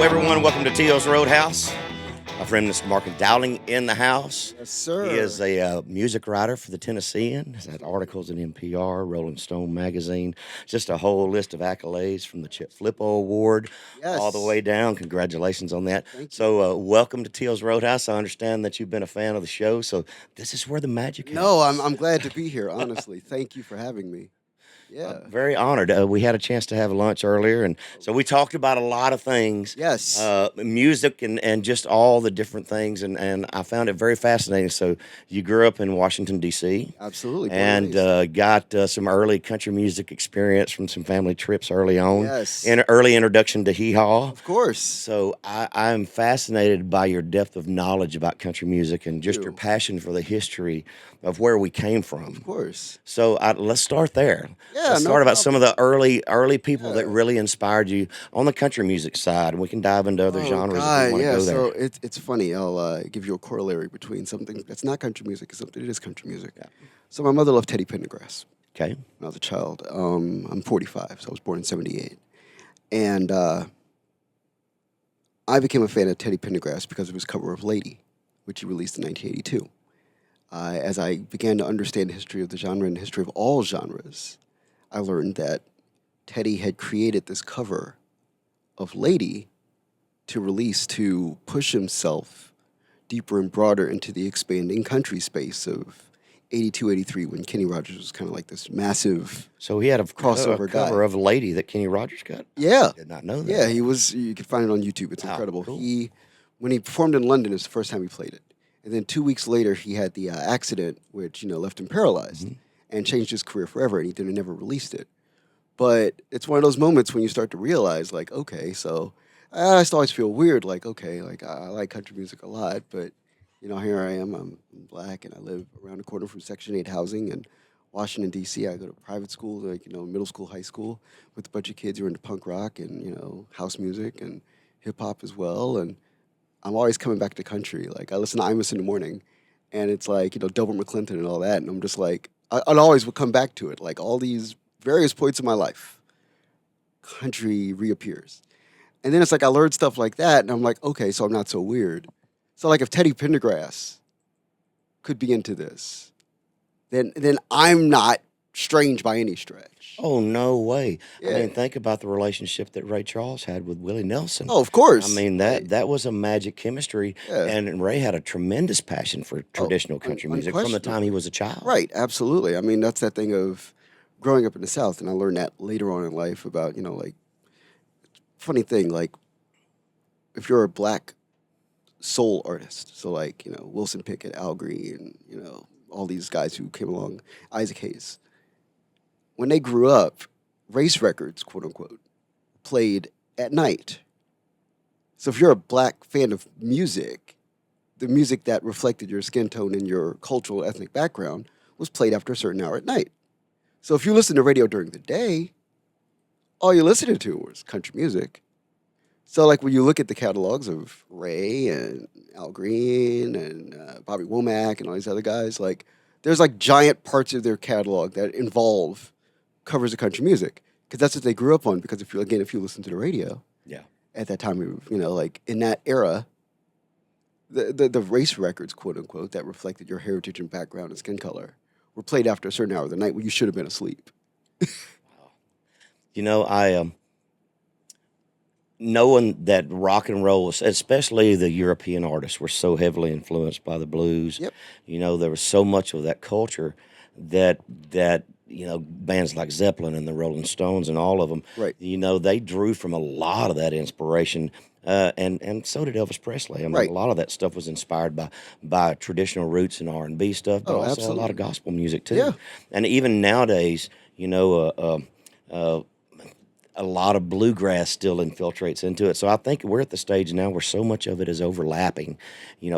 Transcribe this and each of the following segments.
everyone. Welcome to T.O.'s Roadhouse. My friend, Mr. Marcus Dowling, in the house. Yes, sir. He is a music writer for the Tennessean. He's had articles in NPR, Rolling Stone magazine, just a whole list of accolades from the Chet Flippo Award all the way down. Congratulations on that. Thank you. So welcome to T.O.'s Roadhouse. I understand that you've been a fan of the show, so this is where the magic happens. No, I'm glad to be here, honestly. Thank you for having me. Yeah. Very honored. We had a chance to have lunch earlier, and so we talked about a lot of things. Yes. Music and just all the different things, and I found it very fascinating. So you grew up in Washington, D.C. Absolutely. And got some early country music experience from some family trips early on. Yes. And an early introduction to hee-haw. Of course. So I'm fascinated by your depth of knowledge about country music and just your passion for the history of where we came from. Of course. So let's start there. Yeah, Let's no start about problem. some of the early people that really inspired you on the country music side, and we can dive into other genres if we want to go there. So it's funny. I'll give you a corollary between something that's not country music and something that is country music. Yeah. So my mother loved Teddy Pendergrass Okay. when I was a child. I'm 45, so I was born in 78. And I became a fan of Teddy Pendergrass because of his cover of Lady, which he released in 1982. As I began to understand the history of the genre and the history of all genres, I learned that Teddy had created this cover of Lady to release to push himself deeper and broader into the expanding country space of 82, 83, when Kenny Rogers was kind of like this massive. So he had a crossover cover guy. of Lady that Kenny Rogers got? Yeah. I did not know that. Yeah, he was. You can find it on YouTube. It's Wow, incredible. cool. When he performed in London, it was the first time he played it. And then 2 weeks later, he had the accident, which left him paralyzed and changed his career forever. And he never released it. But it's one of those moments when you start to realize, like, okay, so I used to always feel weird, like, okay, like I like country music a lot, but here I am. I'm black, and I live around the corner from Section 8 housing in Washington, D.C. I go to private school, like middle school, high school, with a bunch of kids who are into punk rock and house music and hip hop as well. And I'm always coming back to country. Like I listen to Imus in the morning, and it's like Delbert McClinton and all that, and I'm just like I'd always would come back to it. Like all these various points in my life, country reappears, and then it's like I learned stuff like that, and I'm like, okay, so I'm not so weird. So like if Teddy Pendergrass could be into this, then I'm not strange by any stretch. Oh, no way. Yeah. I mean, think about the relationship that Ray Charles had with Willie Nelson. Oh, of course. I mean, that was a magic chemistry, Yeah. and Ray had a tremendous passion for traditional country music from the time he was a child. Right, absolutely. I mean, that's that thing of growing up in the South, and I learned that later on in life about, like, funny thing, like, if you're a black soul artist, so like, Wilson Pickett, Al Green, all these guys who came along, Isaac Hayes, when they grew up, race records, quote unquote, played at night. So if you're a black fan of music, the music that reflected your skin tone and your cultural ethnic background was played after a certain hour at night. So if you listen to radio during the day, all you're listening to was country music. So like when you look at the catalogs of Ray and Al Green and Bobby Womack and all these other guys, like there's like giant parts of their catalog that involve covers of country music because that's what they grew up on. Because if you listen to the radio, Yeah. at that time, like in that era, the race records, quote unquote, that reflected your heritage and background and skin color were played after a certain hour of the night when you should have been asleep. I knowing that rock and roll, especially the European artists, were so heavily influenced by the blues. Yep. There was so much of that culture that bands like Zeppelin and the Rolling Stones and all of them, Right. They drew from a lot of that inspiration. And so did Elvis Presley. I mean, Right. a lot of that stuff was inspired by traditional roots and R&B stuff, but Oh, also absolutely. a lot of gospel music too. Yeah. And even nowadays, a lot of bluegrass still infiltrates into it. So I think we're at the stage now where so much of it is overlapping.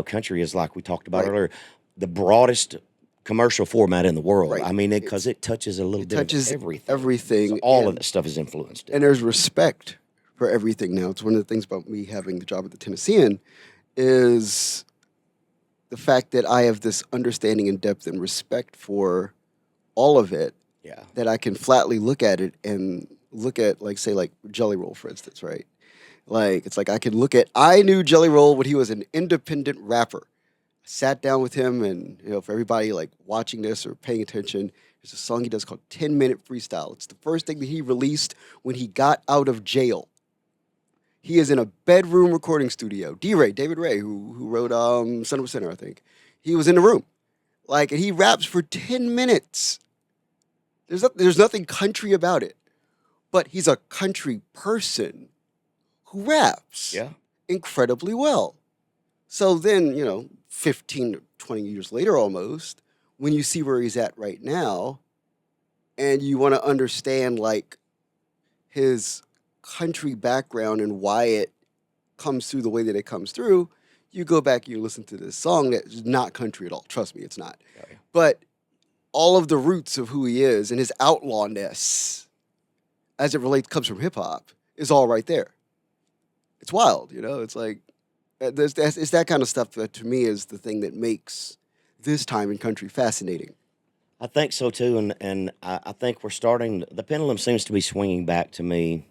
Country is, like we talked about Right. earlier, the broadest commercial format in the world. Right. I mean, because it touches a little bit touches of everything. everything, So all of and- that stuff is influenced. And there's respect for everything now. It's one of the things about me having the job at the Tennessean is the fact that I have this understanding and depth and respect for all of it, Yeah. that I can flatly look at it and look at, like, say, like Jelly Roll, for instance, right? Like, it's like I knew Jelly Roll when he was an independent rapper. I sat down with him, and for everybody like watching this or paying attention, there's a song he does called 10-Minute Freestyle. It's the first thing that he released when he got out of jail. He is in a bedroom recording studio. D-Ray, David Ray, who wrote Son of a Sinner, I think. He was in the room. Like, and he raps for 10 minutes. There's nothing country about it. But he's a country person who raps Yeah. incredibly well. So then, 15 to 20 years later almost, when you see where he's at right now, and you want to understand like his country background and why it comes through the way that it comes through, you go back and you listen to this song that is not country at all. Trust me, it's not. Okay. But all of the roots of who he is and his outlawness as it relates comes from hip hop is all right there. It's wild, It's like it's that kind of stuff that to me is the thing that makes this time in country fascinating. I think so too, and I think we're starting. The pendulum seems to be swinging back to me,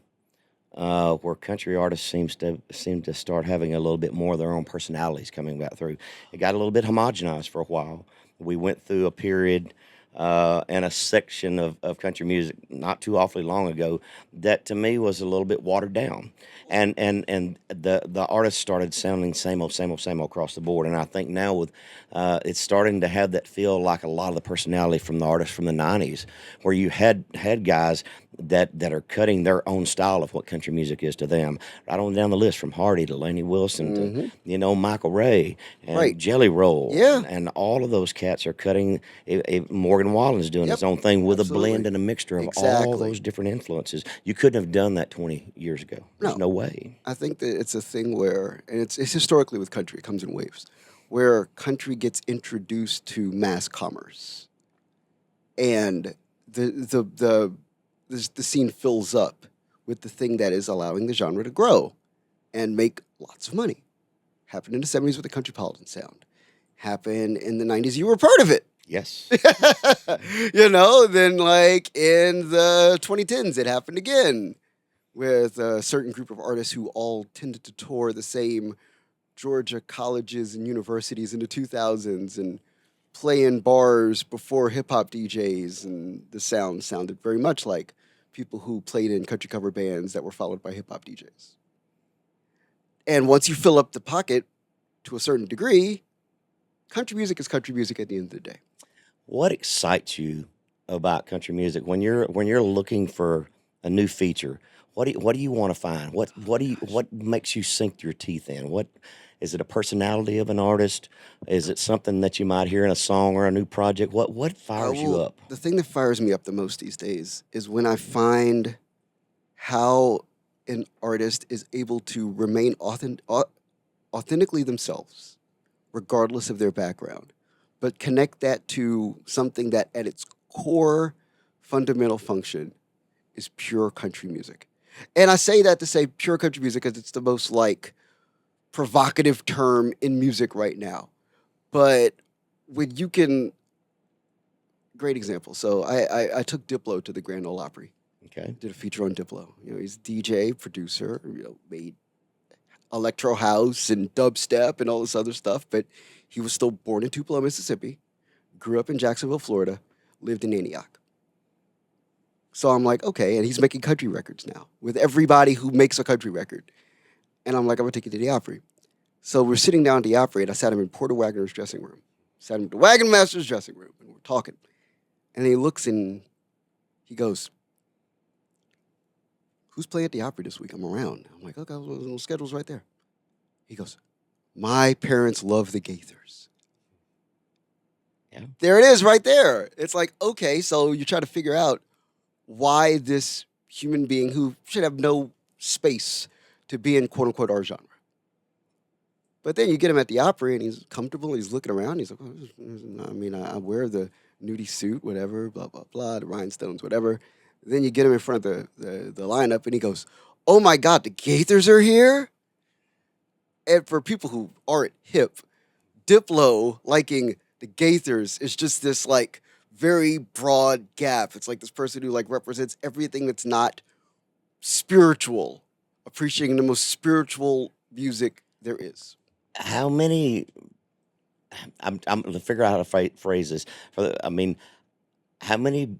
where country artists seem to start having a little bit more of their own personalities coming back through. It got a little bit homogenized for a while. We went through a period and a section of country music not too awfully long ago that to me was a little bit watered down, and the artists started sounding same old, same old, same old across the board. And I think now with it's starting to have that feel like a lot of the personality from the artists from the '90s, where you had guys that are cutting their own style of what country music is to them. Right on down the list, from Hardy to Laney Wilson to Michael Ray and Right. Jelly Roll, Yeah. and all of those cats are cutting. Morgan Wallen's doing his own thing with Absolutely. a blend and a mixture of all Exactly. those different influences. You couldn't have done that 20 years ago. There's no way. I think that it's a thing where, and it's historically with country, it comes in waves, where country gets introduced to mass commerce, and the scene fills up with the thing that is allowing the genre to grow and make lots of money. Happened in the '70s with the Countrypolitan sound. Happened in the '90s. You were part of it. Yes. Then like in the 2010s, it happened again with a certain group of artists who all tended to tour the same Georgia colleges and universities in the 2000s and play in bars before hip hop DJs, and the sound sounded very much like people who played in country cover bands that were followed by hip hop DJs. And once you fill up the pocket to a certain degree, country music is country music at the end of the day. What excites you about country music when you're looking for a new feature? What do you want to find? What makes you sink your teeth in? What is it? A personality of an artist? Is it something that you might hear in a song or a new project? What fires you up? The thing that fires me up the most these days is when I find how an artist is able to remain authentically themselves, regardless of their background, but connect that to something that at its core fundamental function is pure country music. And I say that to say pure country music because it's the most like provocative term in music right now. But when you can, great example. So I took Diplo to the Grand Ole Opry. Okay. Did a feature on Diplo. He's DJ, producer, made electro house and dubstep and all this other stuff, but he was still born in Tupelo, Mississippi, grew up in Jacksonville, Florida, lived in Antioch. So I'm like, okay, and he's making country records now with everybody who makes a country record. And I'm like, I'm gonna take you to the Opry. So we're sitting down at the Opry, and I sat him in Porter Wagoner's dressing room. Sat him in the Wagon Master's dressing room, and we're talking. And he looks and he goes, "Who's playing at the Opry this week? I'm around." I'm like, okay, the schedule's right there. He goes, "My parents love the Gaithers." Yeah. There it is right there. It's like, okay, so you try to figure out why this human being who should have no space to be in quote unquote our genre. But then you get him at the Opry and he's comfortable, he's looking around, he's like, I wear the nudie suit, whatever, blah, blah, blah, the rhinestones, whatever. Then you get him in front of the lineup and he goes, "Oh my God, the Gaithers are here?" And for people who aren't hip, Diplo liking the Gaithers is just this like very broad gap. It's like this person who like represents everything that's not spiritual appreciating the most spiritual music there is. How many? I'm to figure out how to phrase this. I mean, how many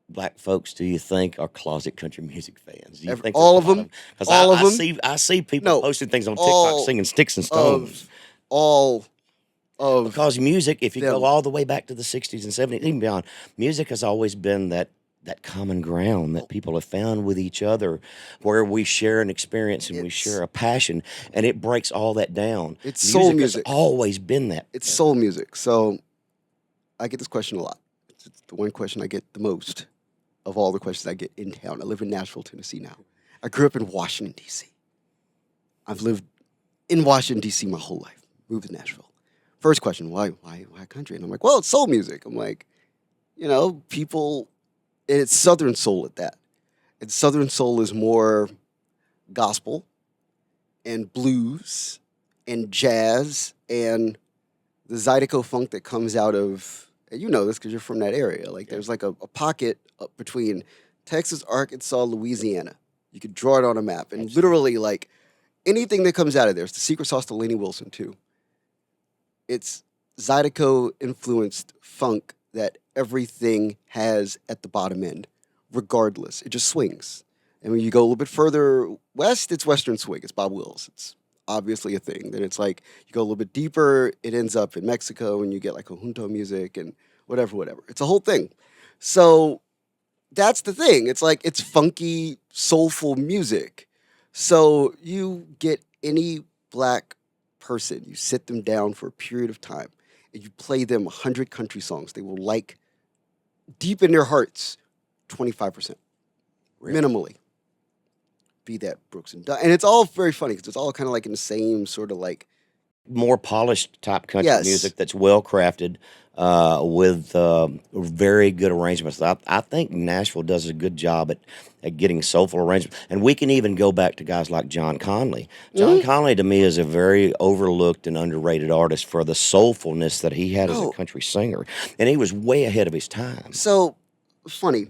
black folks do you think are closet country music fans? Do you think there's All a of lot them, of? Because all of I them. see people No, posting things on TikTok all singing "Sticks and Stones." of all of Because music, if you go them. all the way back to the '60s and '70s, even beyond, music has always been that common ground that people have found with each other, where we share an experience and we It's share a passion, and it breaks all that down. it's soul Music has music. always been that. It's soul music. So I get this question a lot. It's the one question I get the most of all the questions I get in town. I live in Nashville, Tennessee now. I grew up in Washington, D.C. I've lived in Washington, D.C. my whole life. Moved to Nashville. First question, why country? And I'm like, well, it's soul music. I'm like, people, and it's Southern soul at that. And Southern soul is more gospel and blues and jazz and the Zydeco funk that comes out of, and you know this because you're from that area. Like there's like a pocket up between Texas, Arkansas, Louisiana. You could draw it on a map, and literally like anything that comes out of there, it's the secret sauce to Lainey Wilson too. It's Zydeco influenced funk that everything has at the bottom end, regardless. It just swings. And when you go a little bit further west, it's Western swing. It's Bob Wills. It's obviously a thing. Then it's like you go a little bit deeper, it ends up in Mexico, and you get like conjunto music and whatever. It's a whole thing. So that's the thing. It's like it's funky, soulful music. So you get any black person, you sit them down for a period of time, and you play them 100 country songs. They will like deep in their hearts 25%, Really? minimally. Be that Brooks and Dunn. And it's all very funny because it's all kind of like in the same sort of like, More polished type country yes. music that's well crafted, with very good arrangements. I think Nashville does a good job at getting soulful arrangements, and we can even go back to guys like John Conley. John Conley to me is a very overlooked and underrated artist for the soulfulness that he had as a Oh. country singer, and he was way ahead of his time. So funny.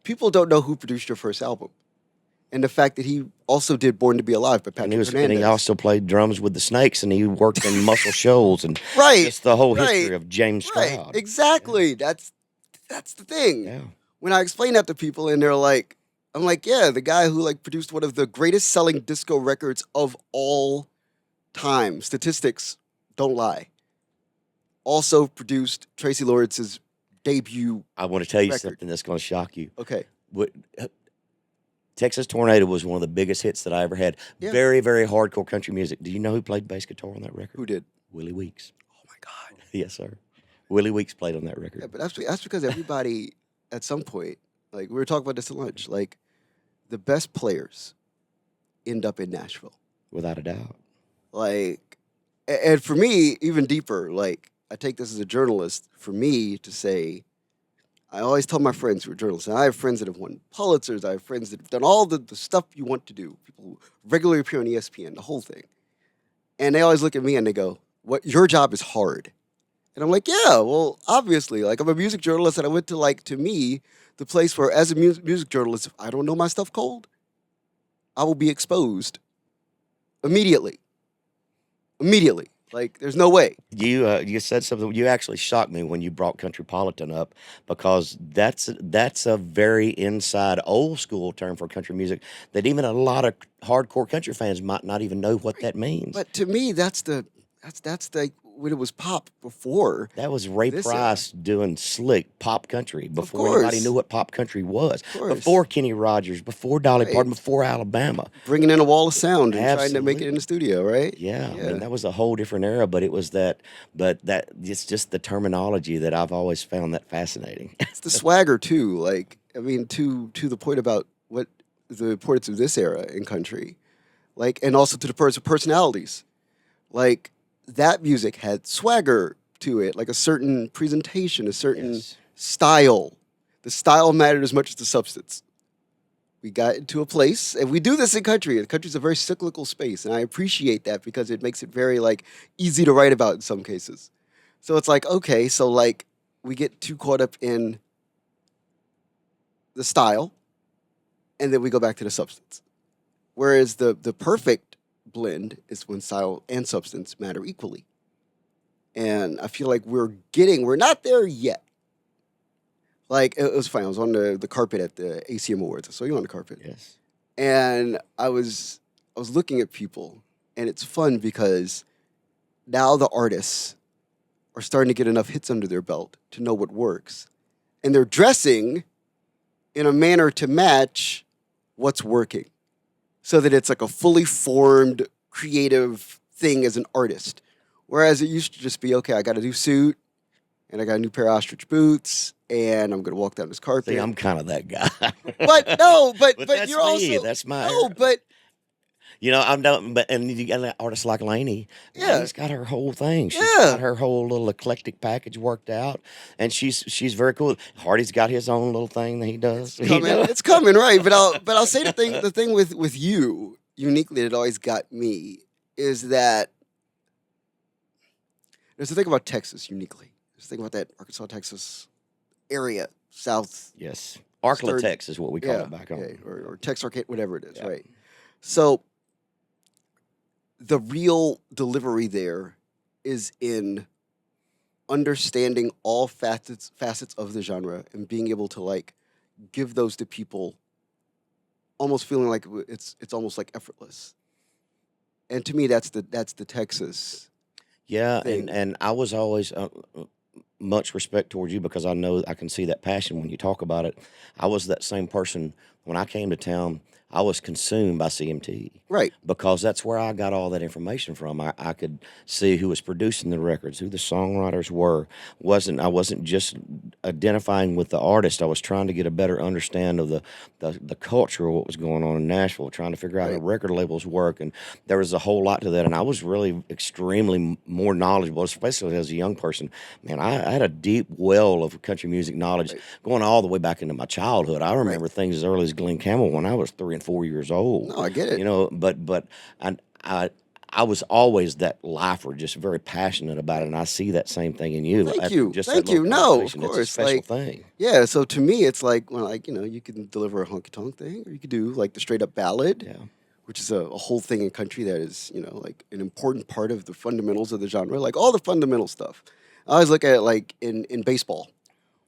People don't know who produced your first album. And the fact that he also did Born to Be Alive by Patrick And Hernandez. he also played drums with the Snakes, and he worked in Muscle Shoals, and Right, just the whole history right, of James right. Stroud. Exactly. That's the thing. Yeah. When I explain that to people and they're like, I'm like, yeah, the guy who like produced one of the greatest selling disco records of all time. Statistics don't lie. Also produced Tracy Lawrence's debut. I want to tell you record. something that's going to shock you. Okay. Texas Tornado was one of the biggest hits that I ever had. Yeah. Very, very hardcore country music. Do you know who played bass guitar on that record? Who did? Willie Weeks. Oh my God. Yes, sir. Willie Weeks played on that record. Yeah, but that's because everybody at some point, like we were talking about this at lunch, like the best players end up in Nashville. Without a doubt. Like, and for me, even deeper, like I take this as a journalist, for me to say, I always tell my friends who are journalists, and I have friends that have won Pulitzers, I have friends that have done all the stuff you want to do, people who regularly appear on ESPN, the whole thing. And they always look at me and they go, "What, your job is hard." And I'm like, yeah, well, obviously, like I'm a music journalist, and I went to like, to me, the place where as a music journalist, if I don't know my stuff cold, I will be exposed immediately. Immediately. Like, there's no way. You said something. You actually shocked me when you brought Countrypolitan up, because that's a very inside old school term for country music that even a lot of hardcore country fans might not even know what that means. But to me, that's when it was pop before. That was Ray this Price doing slick pop country before course. anybody knew what pop country was. Of course. Before Kenny Rogers, before Dolly Right. Parton, before Alabama. Bringing in a wall of sound and trying to make it Absolutely. in the studio, right? Yeah, I mean that was a whole different era, but it's just the terminology that I've always found that fascinating. It's the swagger too. Like, I mean, to the point about what the importance of this era in country, like, and also to the personalities, like that music had swagger to it, like a certain presentation, a certain Yes. style. The style mattered as much as the substance. We got into a place, and we do this in country. The country's a very cyclical space, and I appreciate that because it makes it very like easy to write about in some cases. So it's like, okay, so like we get too caught up in the style and then we go back to the substance. Whereas the perfect blend is when style and substance matter equally. And I feel like we're not there yet. Like, it was funny. I was on the carpet at the ACM Awards. I saw you on the carpet. Yes. And I was looking at people, and it's fun because now the artists are starting to get enough hits under their belt to know what works. And they're dressing in a manner to match what's working, so that it's like a fully formed, creative thing as an artist. Whereas it used to just be, okay, I got a new suit, and I got a new pair of ostrich boots, and I'm going to walk down this carpet. See, I'm kind of that guy. But no, but that's you're me. also That's my. no, but You know, I'm not, but and you got an artist like Lainey. Yeah. Lainey's got her whole thing. She's Yeah. got her whole little eclectic package worked out, and she's very cool. Hardy's got his own little thing that he does. it's coming, right? But I'll say the thing with you uniquely that always got me is that there's the thing about Texas uniquely. There's the thing about that Arkansas, Texas area, South. Yes, Arklatex is what we call it back home. Yeah, or Texarkana, whatever it is, Yeah. right? So the real delivery there is in understanding all facets of the genre and being able to like give those to people, almost feeling like it's almost like effortless. And to me, that's the Texas. Yeah, thing. and I was always much respect towards you because I know I can see that passion when you talk about it. I was that same person when I came to town. I was consumed by CMT. Right. Because that's where I got all that information from. I could see who was producing the records, who the songwriters were. I wasn't just identifying with the artist. I was trying to get a better understand of the culture of what was going on in Nashville, trying to figure out how record labels work. And there was a whole lot to that. And I was really extremely more knowledgeable, especially as a young person. Man, I had a deep well of country music knowledge going all the way back into my childhood. I remember things as early as Glenn Campbell when I was 3 and 4 years old. No, I get it. You know, but I was always that lifer, just very passionate about it, and I see that same thing in you. Thank you. Just Thank that little you. No, of conversation, course. it's a special Like, thing. yeah, so to me, it's like, well, like, you can deliver a honky tonk thing, or you could do like the straight up ballad, Yeah. which is a whole thing in country that is, like an important part of the fundamentals of the genre, like all the fundamental stuff. I always look at it like in baseball,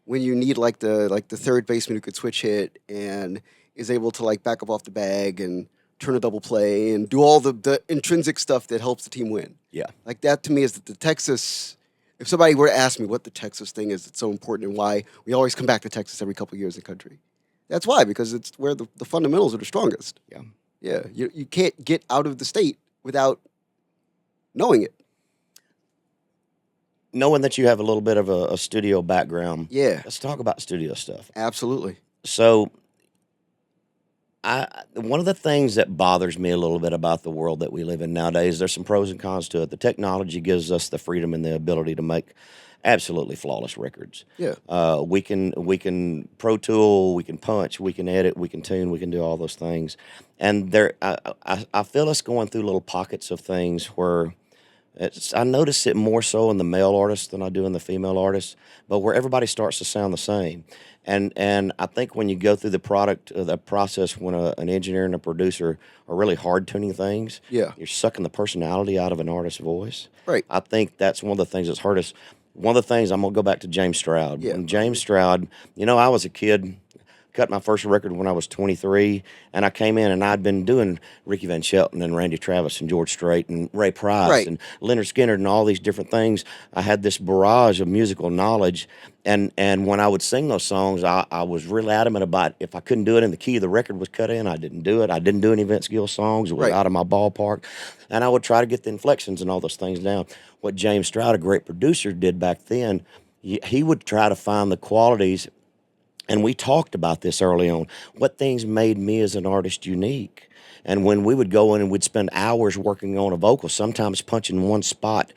when you need like the third baseman who could switch hit and is able to like back up off the bag and turn a double play and do all the intrinsic stuff that helps the team win. Yeah. Like that to me is the Texas. If somebody were to ask me what the Texas thing is, it's so important and why we always come back to Texas every couple of years in the country. That's why, because it's where the fundamentals are the strongest. Yeah. Yeah. You can't get out of the state without knowing it. Knowing that you have a little bit of a studio background. Yeah. Let's talk about studio stuff. Absolutely. So, one of the things that bothers me a little bit about the world that we live in nowadays, there's some pros and cons to it. The technology gives us the freedom and the ability to make absolutely flawless records. Yeah. We can Pro Tool, we can punch, we can edit, we can tune, we can do all those things. And I feel us going through little pockets of things where I notice it more so in the male artists than I do in the female artists, but where everybody starts to sound the same. And I think when you go through the process when an engineer and a producer are really hard tuning things, Yeah. you're sucking the personality out of an artist's voice. Right. I think that's one of the things that's hurt us. One of the things, I'm going to go back to James Stroud. Yeah. When James Stroud, I was a kid, cut my first record when I was 23, and I came in and I'd been doing Ricky Van Shelton and Randy Travis and George Strait and Ray Price and Leonard Skinner and all these different things. I had this barrage of musical knowledge, and when I would sing those songs, I was really adamant about if I couldn't do it in the key the record was cut in, I didn't do it. I didn't do any Vince Gill songs. It was out of my ballpark, and I would try to get the inflections and all those things down. What James Stroud, a great producer, did back then, he would try to find the qualities. And we talked about this early on. What things made me as an artist unique? And when we would go in and we'd spend hours working on a vocal, sometimes punching one spot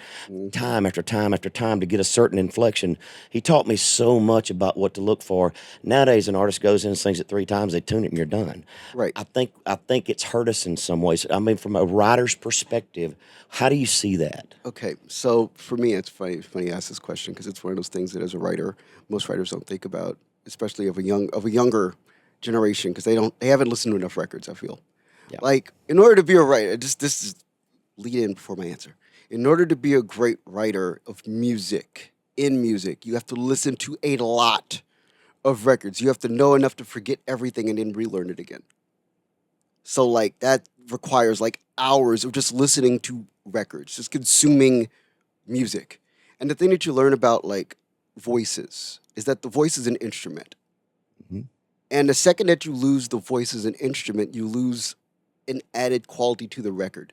time after time after time to get a certain inflection, he taught me so much about what to look for. Nowadays, an artist goes in and sings it 3 times, they tune it, and you're done. Right. I think it's hurt us in some ways. I mean, from a writer's perspective, how do you see that? Okay, so for me, it's funny you ask this question because it's one of those things that as a writer, most writers don't think about, especially of a younger generation because they haven't listened to enough records. I feel Yeah. like in order to be a writer, this is lead in before my answer. In order to be a great writer of music, you have to listen to a lot of records. You have to know enough to forget everything and then relearn it again. So like that requires like hours of just listening to records, just consuming music. And the thing that you learn about like voices is that the voice is an instrument. Mhm. And the second that you lose the voice as an instrument, you lose an added quality to the record.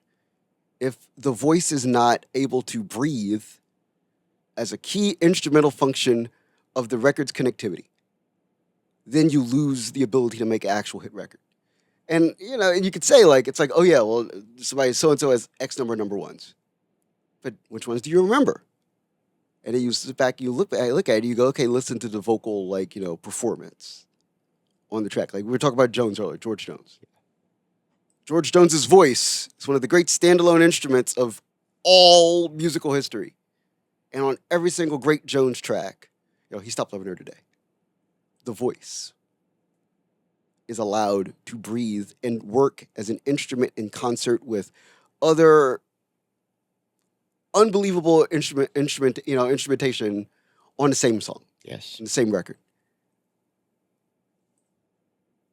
If the voice is not able to breathe as a key instrumental function of the record's connectivity, then you lose the ability to make an actual hit record. And and you could say like it's like, oh yeah, well somebody so and so has X number ones, but which ones do you remember? And then you sit back, you look at it, you go, okay, listen to the vocal like performance on the track. Like we were talking about Jones earlier, George Jones. George Jones's voice is one of the great standalone instruments of all musical history. And on every single great Jones track, he stopped loving her today. The voice is allowed to breathe and work as an instrument in concert with other unbelievable instrumentation on the same song, Yes. in the same record.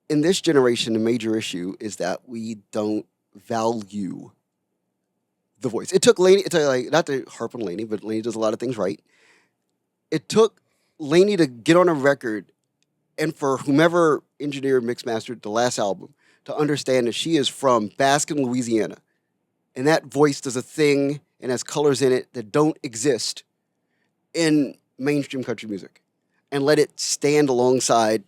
In this generation, the major issue is that we don't value the voice. It took Laney, not to harp on Laney, but Laney does a lot of things right. It took Laney to get on a record and for whomever engineered, mixed, mastered the last album to understand that she is from Baskin, Louisiana. And that voice does a thing and has colors in it that don't exist in mainstream country music. And let it stand alongside,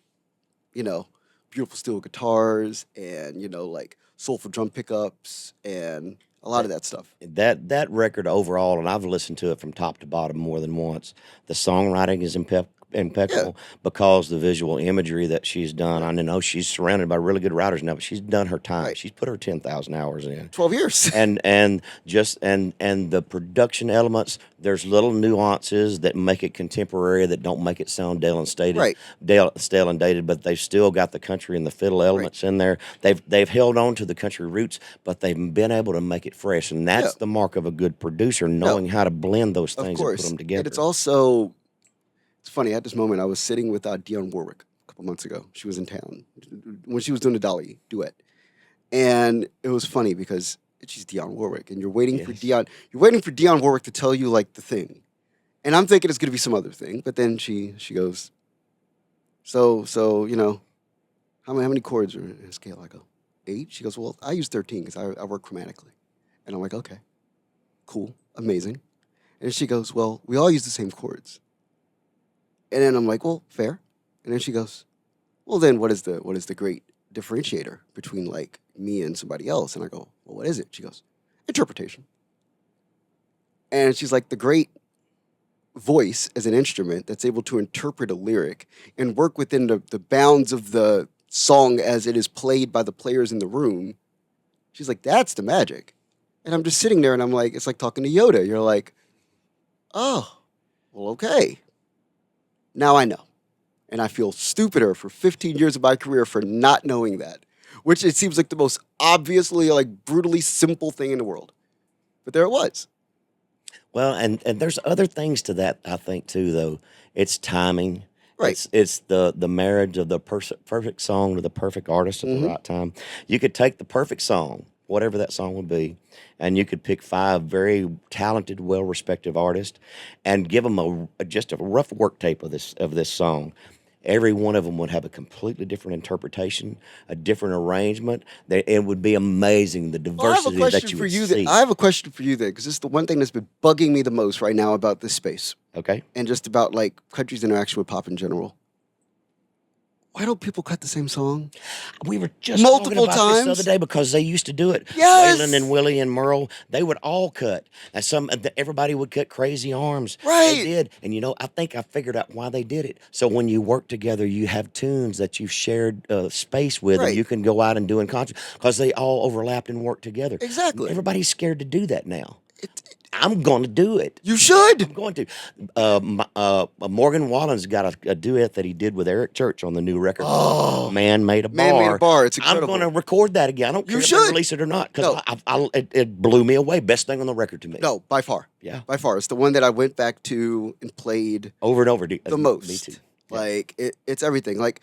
beautiful steel guitars and, like soulful drum pickups and a lot of that stuff. That record overall, and I've listened to it from top to bottom more than once. The songwriting is impeccable because the visual imagery that she's done. I know she's surrounded by really good writers now, but she's done her time. Right. She's put her 10,000 hours in. 12 years. and the production elements, there's little nuances that make it contemporary that don't make it sound stale and dated, but they've still got the country and the fiddle elements in there. They've held on to the country roots, but they've been able to make it fresh, and that's the mark of a good producer, knowing how to blend those things and put them together. And it's also, it's funny, at this moment I was sitting with Dionne Warwick a couple months ago. She was in town when she was doing the Dolly duet. And it was funny because she's Dionne Warwick, and you're waiting for Dionne Warwick to tell you like the thing. And I'm thinking it's gonna be some other thing, but then she goes, so how many chords are in a scale? I go, 8. She goes, well, I use 13 because I work chromatically. And I'm like, okay, cool, amazing. And she goes, well, we all use the same chords. And then I'm like, well, fair. And then she goes, well, then what is the great differentiator between like me and somebody else? And I go, well, what is it? She goes, interpretation. And she's like, the great voice as an instrument that's able to interpret a lyric and work within the bounds of the song as it is played by the players in the room. She's like, that's the magic. And I'm just sitting there and I'm like, it's like talking to Yoda. You're like, oh, well, okay. Now I know. And I feel stupider for 15 years of my career for not knowing that, which it seems like the most obviously, like, brutally simple thing in the world. But there it was. Well, and there's other things to that, I think, too, though. It's timing. Right. It's the marriage of the perfect song to the perfect artist at the right time. You could take the perfect song, whatever that song would be, and you could pick 5 very talented, well-respected artists and give them just a rough work tape of this song. Every one of them would have a completely different interpretation, a different arrangement. It would be amazing, the diversity that you would see. I have a question for you then, because this is the one thing that's been bugging me the most right now about this space. Okay. And just about like country's interaction with pop in general. Why don't people cut the same song? We were just multiple talking about times this the other day because they used to do it. Yes. Waylon and Willie and Merle, they would all cut. And everybody would cut Crazy Arms. Right. They did. And I think I figured out why they did it. So when you work together, you have tunes that you've shared space with, and you can go out and do in concert because they all overlapped and worked together. Exactly. Everybody's scared to do that now. I'm going to do it. You should. I'm going to. Morgan Wallen's got a duet that he did with Eric Church on the new record. Oh, Man Made a Bar. Man Made a Bar. It's incredible. I'm going to record that again. I don't care if they release it or not because it blew me away. Best thing on the record to me. No, by far. Yeah. By far. It's the one that I went back to and played over and over the most. Me too. Yeah. Like, it's everything. Like,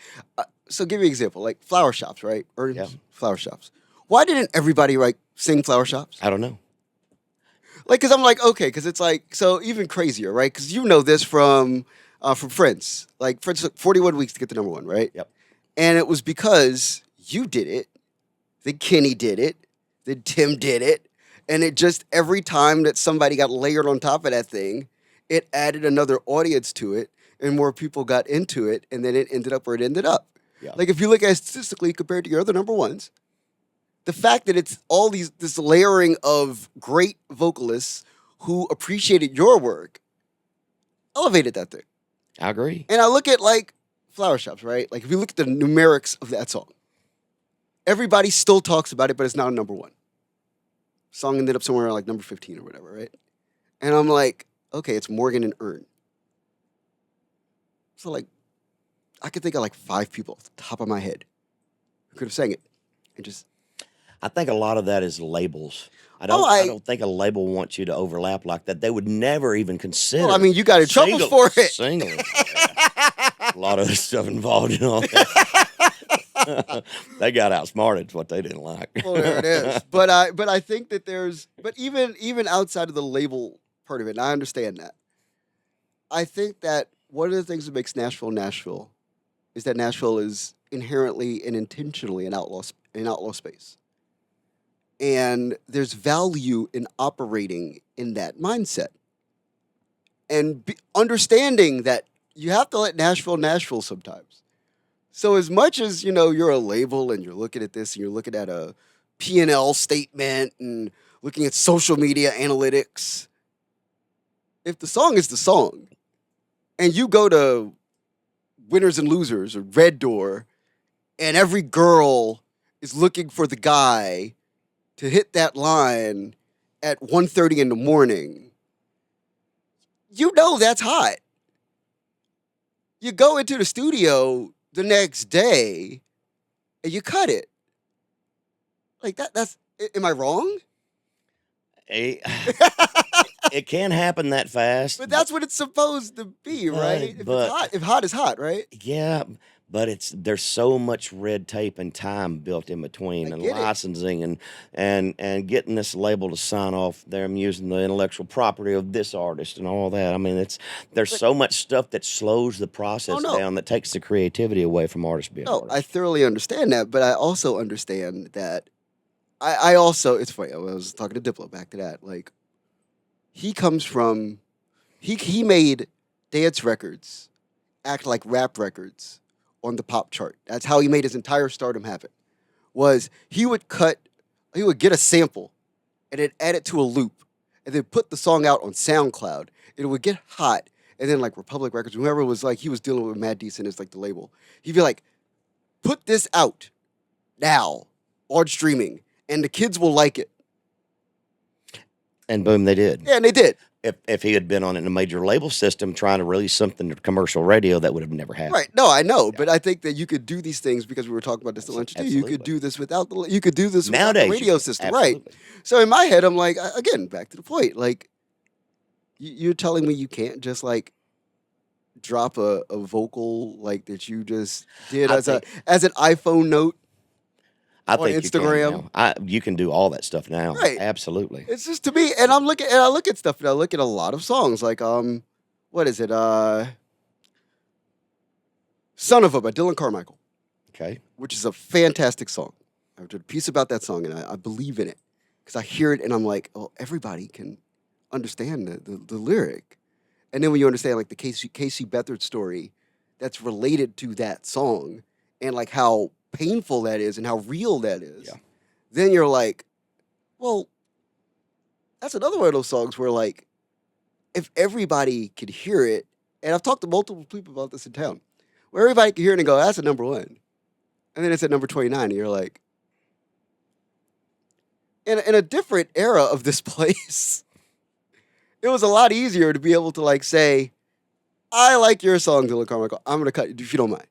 so give me an example. Like flower shops, right? Flower shops. Why didn't everybody sing flower shops? I don't know. Like, because I'm like, okay, because it's like, so even crazier, right? Because you know this from Friends. Like, Friends took 41 weeks to get to number 1, right? Yep. And it was because you did it, then Kenny did it, then Tim did it, and it just, every time that somebody got layered on top of that thing, it added another audience to it, and more people got into it, and then it ended up where it ended up. Yeah. Like, if you look at it statistically compared to your other number ones, the fact that it's all this layering of great vocalists who appreciated your work elevated that thing. I agree. And I look at flower shops, right? Like if you look at the numerics of that song, everybody still talks about it, but it's not a number 1. Song ended up somewhere like number 15 or whatever, right? And I'm like, okay, it's Morgan and Earn. So I could think of 5 people off the top of my head who could have sang it and just. I think a lot of that is labels. I don't think a label wants you to overlap like that. They would never even consider. Well, I mean, you got in trouble for it. Single. A lot of stuff involved in all that. They got outsmarted. It's what they didn't like. Well, there it is. But I think that even outside of the label part of it, and I understand that. I think that one of the things that makes Nashville is that Nashville is inherently and intentionally an outlaw space. And there's value in operating in that mindset. And understanding that you have to let Nashville sometimes. So as much as, you're a label and you're looking at this and you're looking at a P&L statement and looking at social media analytics, if the song is the song and you go to Winners and Losers or Red Door and every girl is looking for the guy to hit that line at 1:30 in the morning, that's hot. You go into the studio the next day and you cut it. Like that's am I wrong? It can happen that fast. But that's what it's supposed to be, right? If hot is hot, right? Yeah, but there's so much red tape and time built in between, and licensing and getting this label to sign off them using the intellectual property of this artist and all that. I mean, there's so much stuff that slows the process down, that takes the creativity away from artists being artists. I thoroughly understand that, but I also understand that I also, it's funny, I was talking to Diplo back to that, he comes from, he made dance records act like rap records on the pop chart. That's how he made his entire stardom happen. Was he would get a sample and then add it to a loop and then put the song out on SoundCloud. It would get hot. And then Republic Records, whoever was he was dealing with Mad Decent as the label. He'd be like, put this out now on streaming and the kids will like it. And boom, they did. Yeah, and they did. If he had been on in a major label system trying to release something to commercial radio, that would have never happened. Right. No, I know. Yeah. But I think that you could do these things because we were talking about this at lunch too. You could do this without the radio system. Right. So in my head, I'm like, again, back to the point. You're telling me you can't just drop a vocal that you just did as an iPhone note. I think Instagram. You can do all that stuff now. Right. Absolutely. It's just to me, and I look at stuff, and I look at a lot of songs what is it? Son of a by Dylan Carmichael. Okay. Which is a fantastic song. I did a piece about that song, and I believe in it because I hear it, and I'm like, oh, everybody can understand the lyric. And then when you understand the Casey Beathard story that's related to that song, and how painful that is and how real that is, then you're like, well, that's another one of those songs where if everybody could hear it, and I've talked to multiple people about this in town, where everybody can hear it and go, that's a number 1. And then it's at number 29, and you're like, in a different era of this place, it was a lot easier to be able to like say, I like your song, Dylan Carmichael. I'm gonna cut it if you don't mind.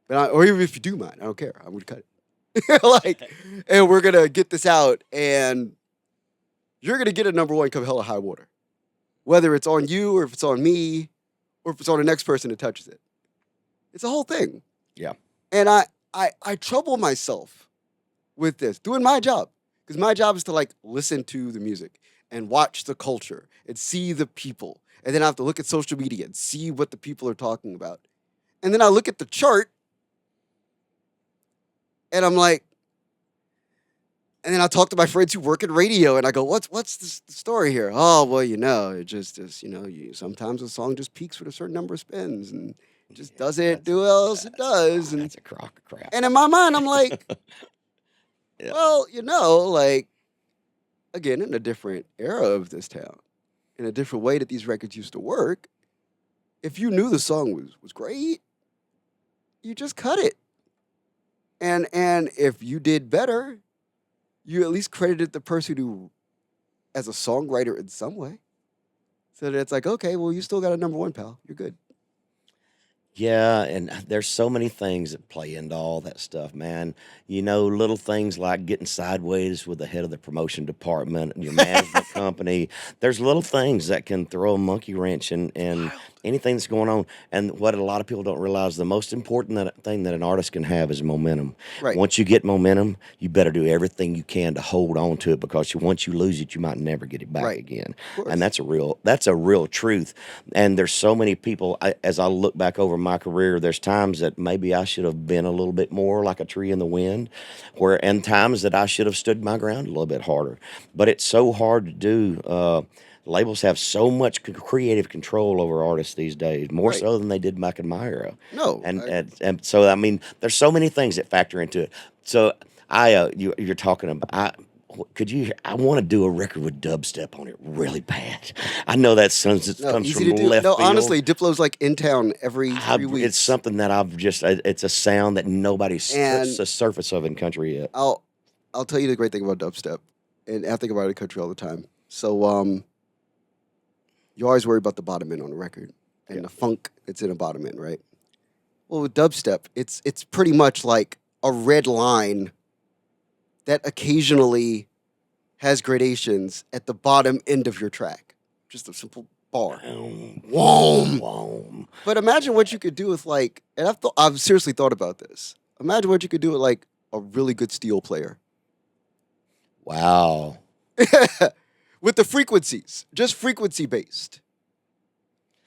Or even if you do mind, I don't care. I'm gonna cut it. And we're gonna get this out, and you're gonna get a number one come hell or high water. Whether it's on you or if it's on me or if it's on the next person that touches it. It's a whole thing. Yeah. And I trouble myself with this, doing my job. Because my job is to like listen to the music and watch the culture and see the people. And then I have to look at social media and see what the people are talking about. And then I look at the chart and I'm like, and then I talk to my friends who work in radio and I go, what's the story here? Oh, well, it just sometimes a song just peaks with a certain number of spins and just doesn't do what else it does. And That's a crock of crap. And in my mind, I'm like, Yeah. well, like, again, in a different era of this town, in a different way that these records used to work, if you knew the song was great, you just cut it. And if you did better, you at least credited the person who, as a songwriter in some way. So that it's like, okay, well, you still got a number one, pal. You're good. Yeah, and there's so many things that play into all that stuff, man. Little things like getting sideways with the head of the promotion department and your management company. There's little things that can throw a monkey wrench in anything that's going on. And what a lot of people don't realize, the most important thing that an artist can have is momentum. Right. Once you get momentum, you better do everything you can to hold on to it, because once you lose it, you might never get it back again. And that's a real truth. And there's so many people, as I look back over my career, there's times that maybe I should have been a little bit more like a tree in the wind, and times that I should have stood my ground a little bit harder. But it's so hard to do. Labels have so much creative control over artists these days, more so than they did back in my era. No, and so I mean, there's so many things that factor into it. So you're talking about. I want to do a record with dubstep on it really bad. I know that comes from left field. Honestly, Diplo's like in town every 3 weeks. It's something that it's a sound that nobody's touched the surface of in country yet. I'll tell you the great thing about dubstep, and I think about it in country all the time. So you always worry about the bottom end on the record and the funk that's in a bottom end, right? Well, with dubstep, it's pretty much like a red line that occasionally has gradations at the bottom end of your track. Just a simple bar. Whoom. But imagine what you could do with like, and I've seriously thought about this. Imagine what you could do with like a really good steel player. Wow. With the frequencies, just frequency based.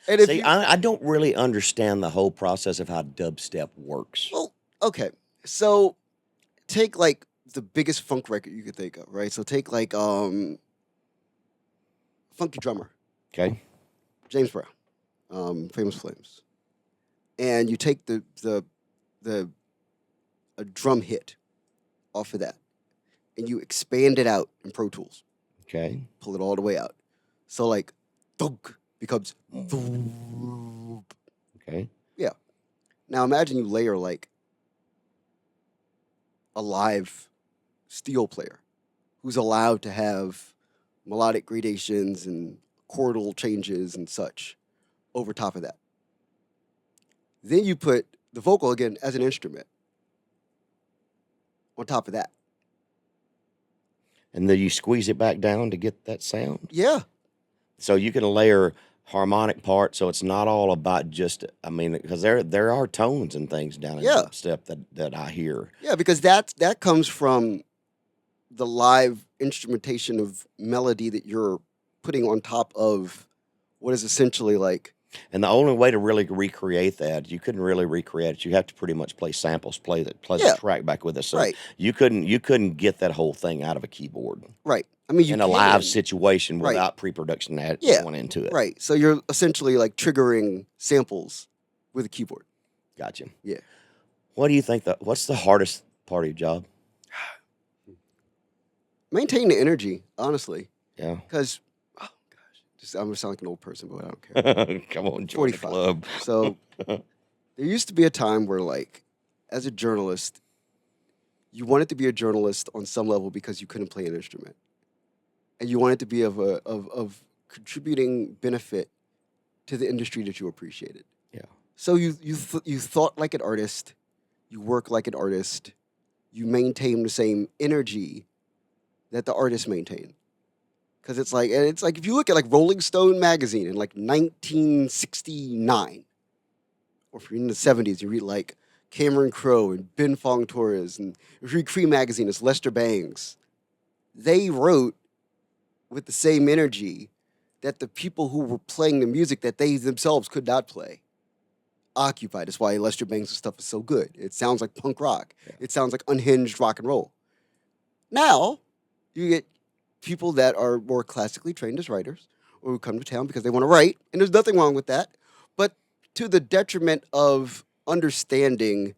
And see, I don't really understand the whole process of how dubstep works. Well, okay. So take like the biggest funk record you could think of, right? So take like Funky Drummer. Okay. James Brown, Famous Flames. And you take a drum hit off of that and you expand it out in Pro Tools. Okay. Pull it all the way out. So like thunk becomes thump. Okay. Yeah. Now imagine you layer like a live steel player who's allowed to have melodic gradations and chordal changes and such over top of that. Then you put the vocal again as an instrument on top of that. And then you squeeze it back down to get that sound? Yeah. So you can layer harmonic parts, so it's not all about because there are tones and things down in dubstep that I hear. Yeah, because that comes from the live instrumentation of melody that you're putting on top of what is essentially like. And the only way to really recreate that, you couldn't really recreate it. You have to pretty much play samples, play the track back with us. So you couldn't get that whole thing out of a keyboard. Right. I mean, in a live situation without pre-production going into it. Right. So you're essentially like triggering samples with a keyboard. Gotcha. Yeah. What do you think what's the hardest part of your job? Maintain the energy, honestly. Yeah. Because, oh gosh, I'm gonna sound like an old person, but I don't care. Come on, join the club. So there used to be a time where, like, as a journalist, you wanted to be a journalist on some level because you couldn't play an instrument, and you wanted to be of contributing benefit to the industry that you appreciated. Yeah. So you thought like an artist, you work like an artist, you maintain the same energy that the artist maintained. Because it's like if you look at like Rolling Stone magazine in like 1969, or if you're in the 70s, you read like Cameron Crowe and Ben Fong Torres, and if you read Cree magazine, it's Lester Bangs. They wrote with the same energy that the people who were playing the music that they themselves could not play occupied. That's why Lester Bangs' stuff is so good. It sounds like punk rock. Yeah. It sounds like unhinged rock and roll. Now, you get people that are more classically trained as writers or who come to town because they want to write, and there's nothing wrong with that, but to the detriment of understanding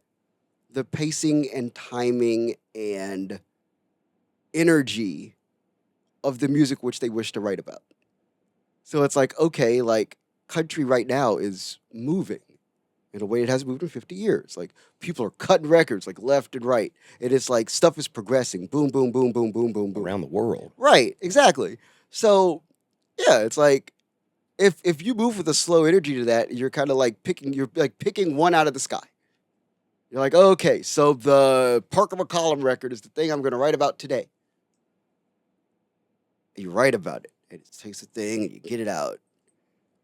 the pacing and timing and energy of the music which they wish to write about. So it's like, okay, like country right now is moving in a way it hasn't moved in 50 years. Like people are cutting records like left and right. And it's like stuff is progressing. Boom, boom, boom, boom, boom, boom, boom. Around the world. Right, exactly. So yeah, it's like if you move with a slow energy to that, you're kind of like picking one out of the sky. You're like, okay, so the Parker McCollum record is the thing I'm gonna write about today. And you write about it. And it takes a thing and you get it out.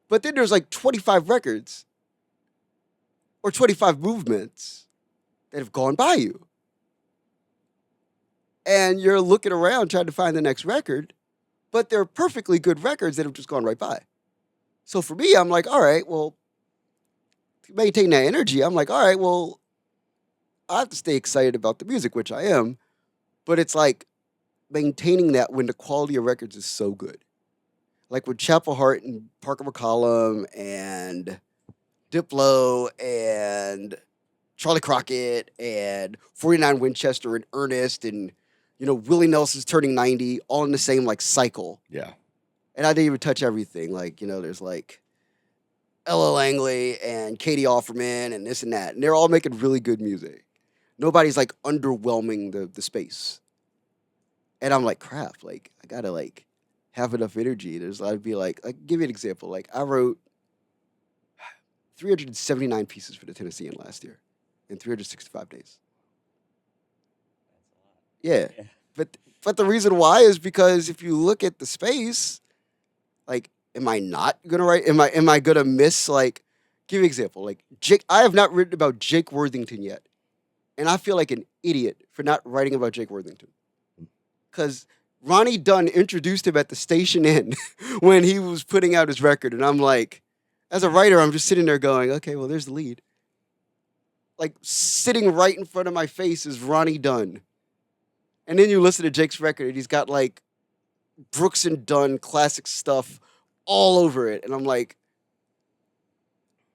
But then there's like 25 records or 25 movements that have gone by you. And you're looking around trying to find the next record, but they're perfectly good records that have just gone right by. So for me, I'm like, all right, well, to maintain that energy, I'm like, all right, well, I have to stay excited about the music, which I am, but it's like maintaining that when the quality of records is so good. Like with Chapel Hart and Parker McCollum and Diplo and Charlie Crockett and 49 Winchester and Ernest and, Willie Nelson's turning 90, all in the same like cycle. Yeah. And I didn't even touch everything. Like, there's like Ella Langley and Katie Offerman and this and that. And they're all making really good music. Nobody's like underwhelming the space. And I'm like, crap, like I gotta like have enough energy. I'd be like give you an example. Like I wrote 379 pieces for the Tennessean last year in 365 days. Yeah. But the reason why is because if you look at the space, like, am I not gonna write? Am I gonna miss like? Give you an example. Like Jake, I have not written about Jake Worthington yet, and I feel like an idiot for not writing about Jake Worthington, because Ronnie Dunn introduced him at the Station Inn when he was putting out his record, and I'm like, as a writer, I'm just sitting there going, okay, well, there's the lead. Like sitting right in front of my face is Ronnie Dunn. And then you listen to Jake's record, and he's got like Brooks and Dunn classic stuff all over it. And I'm like,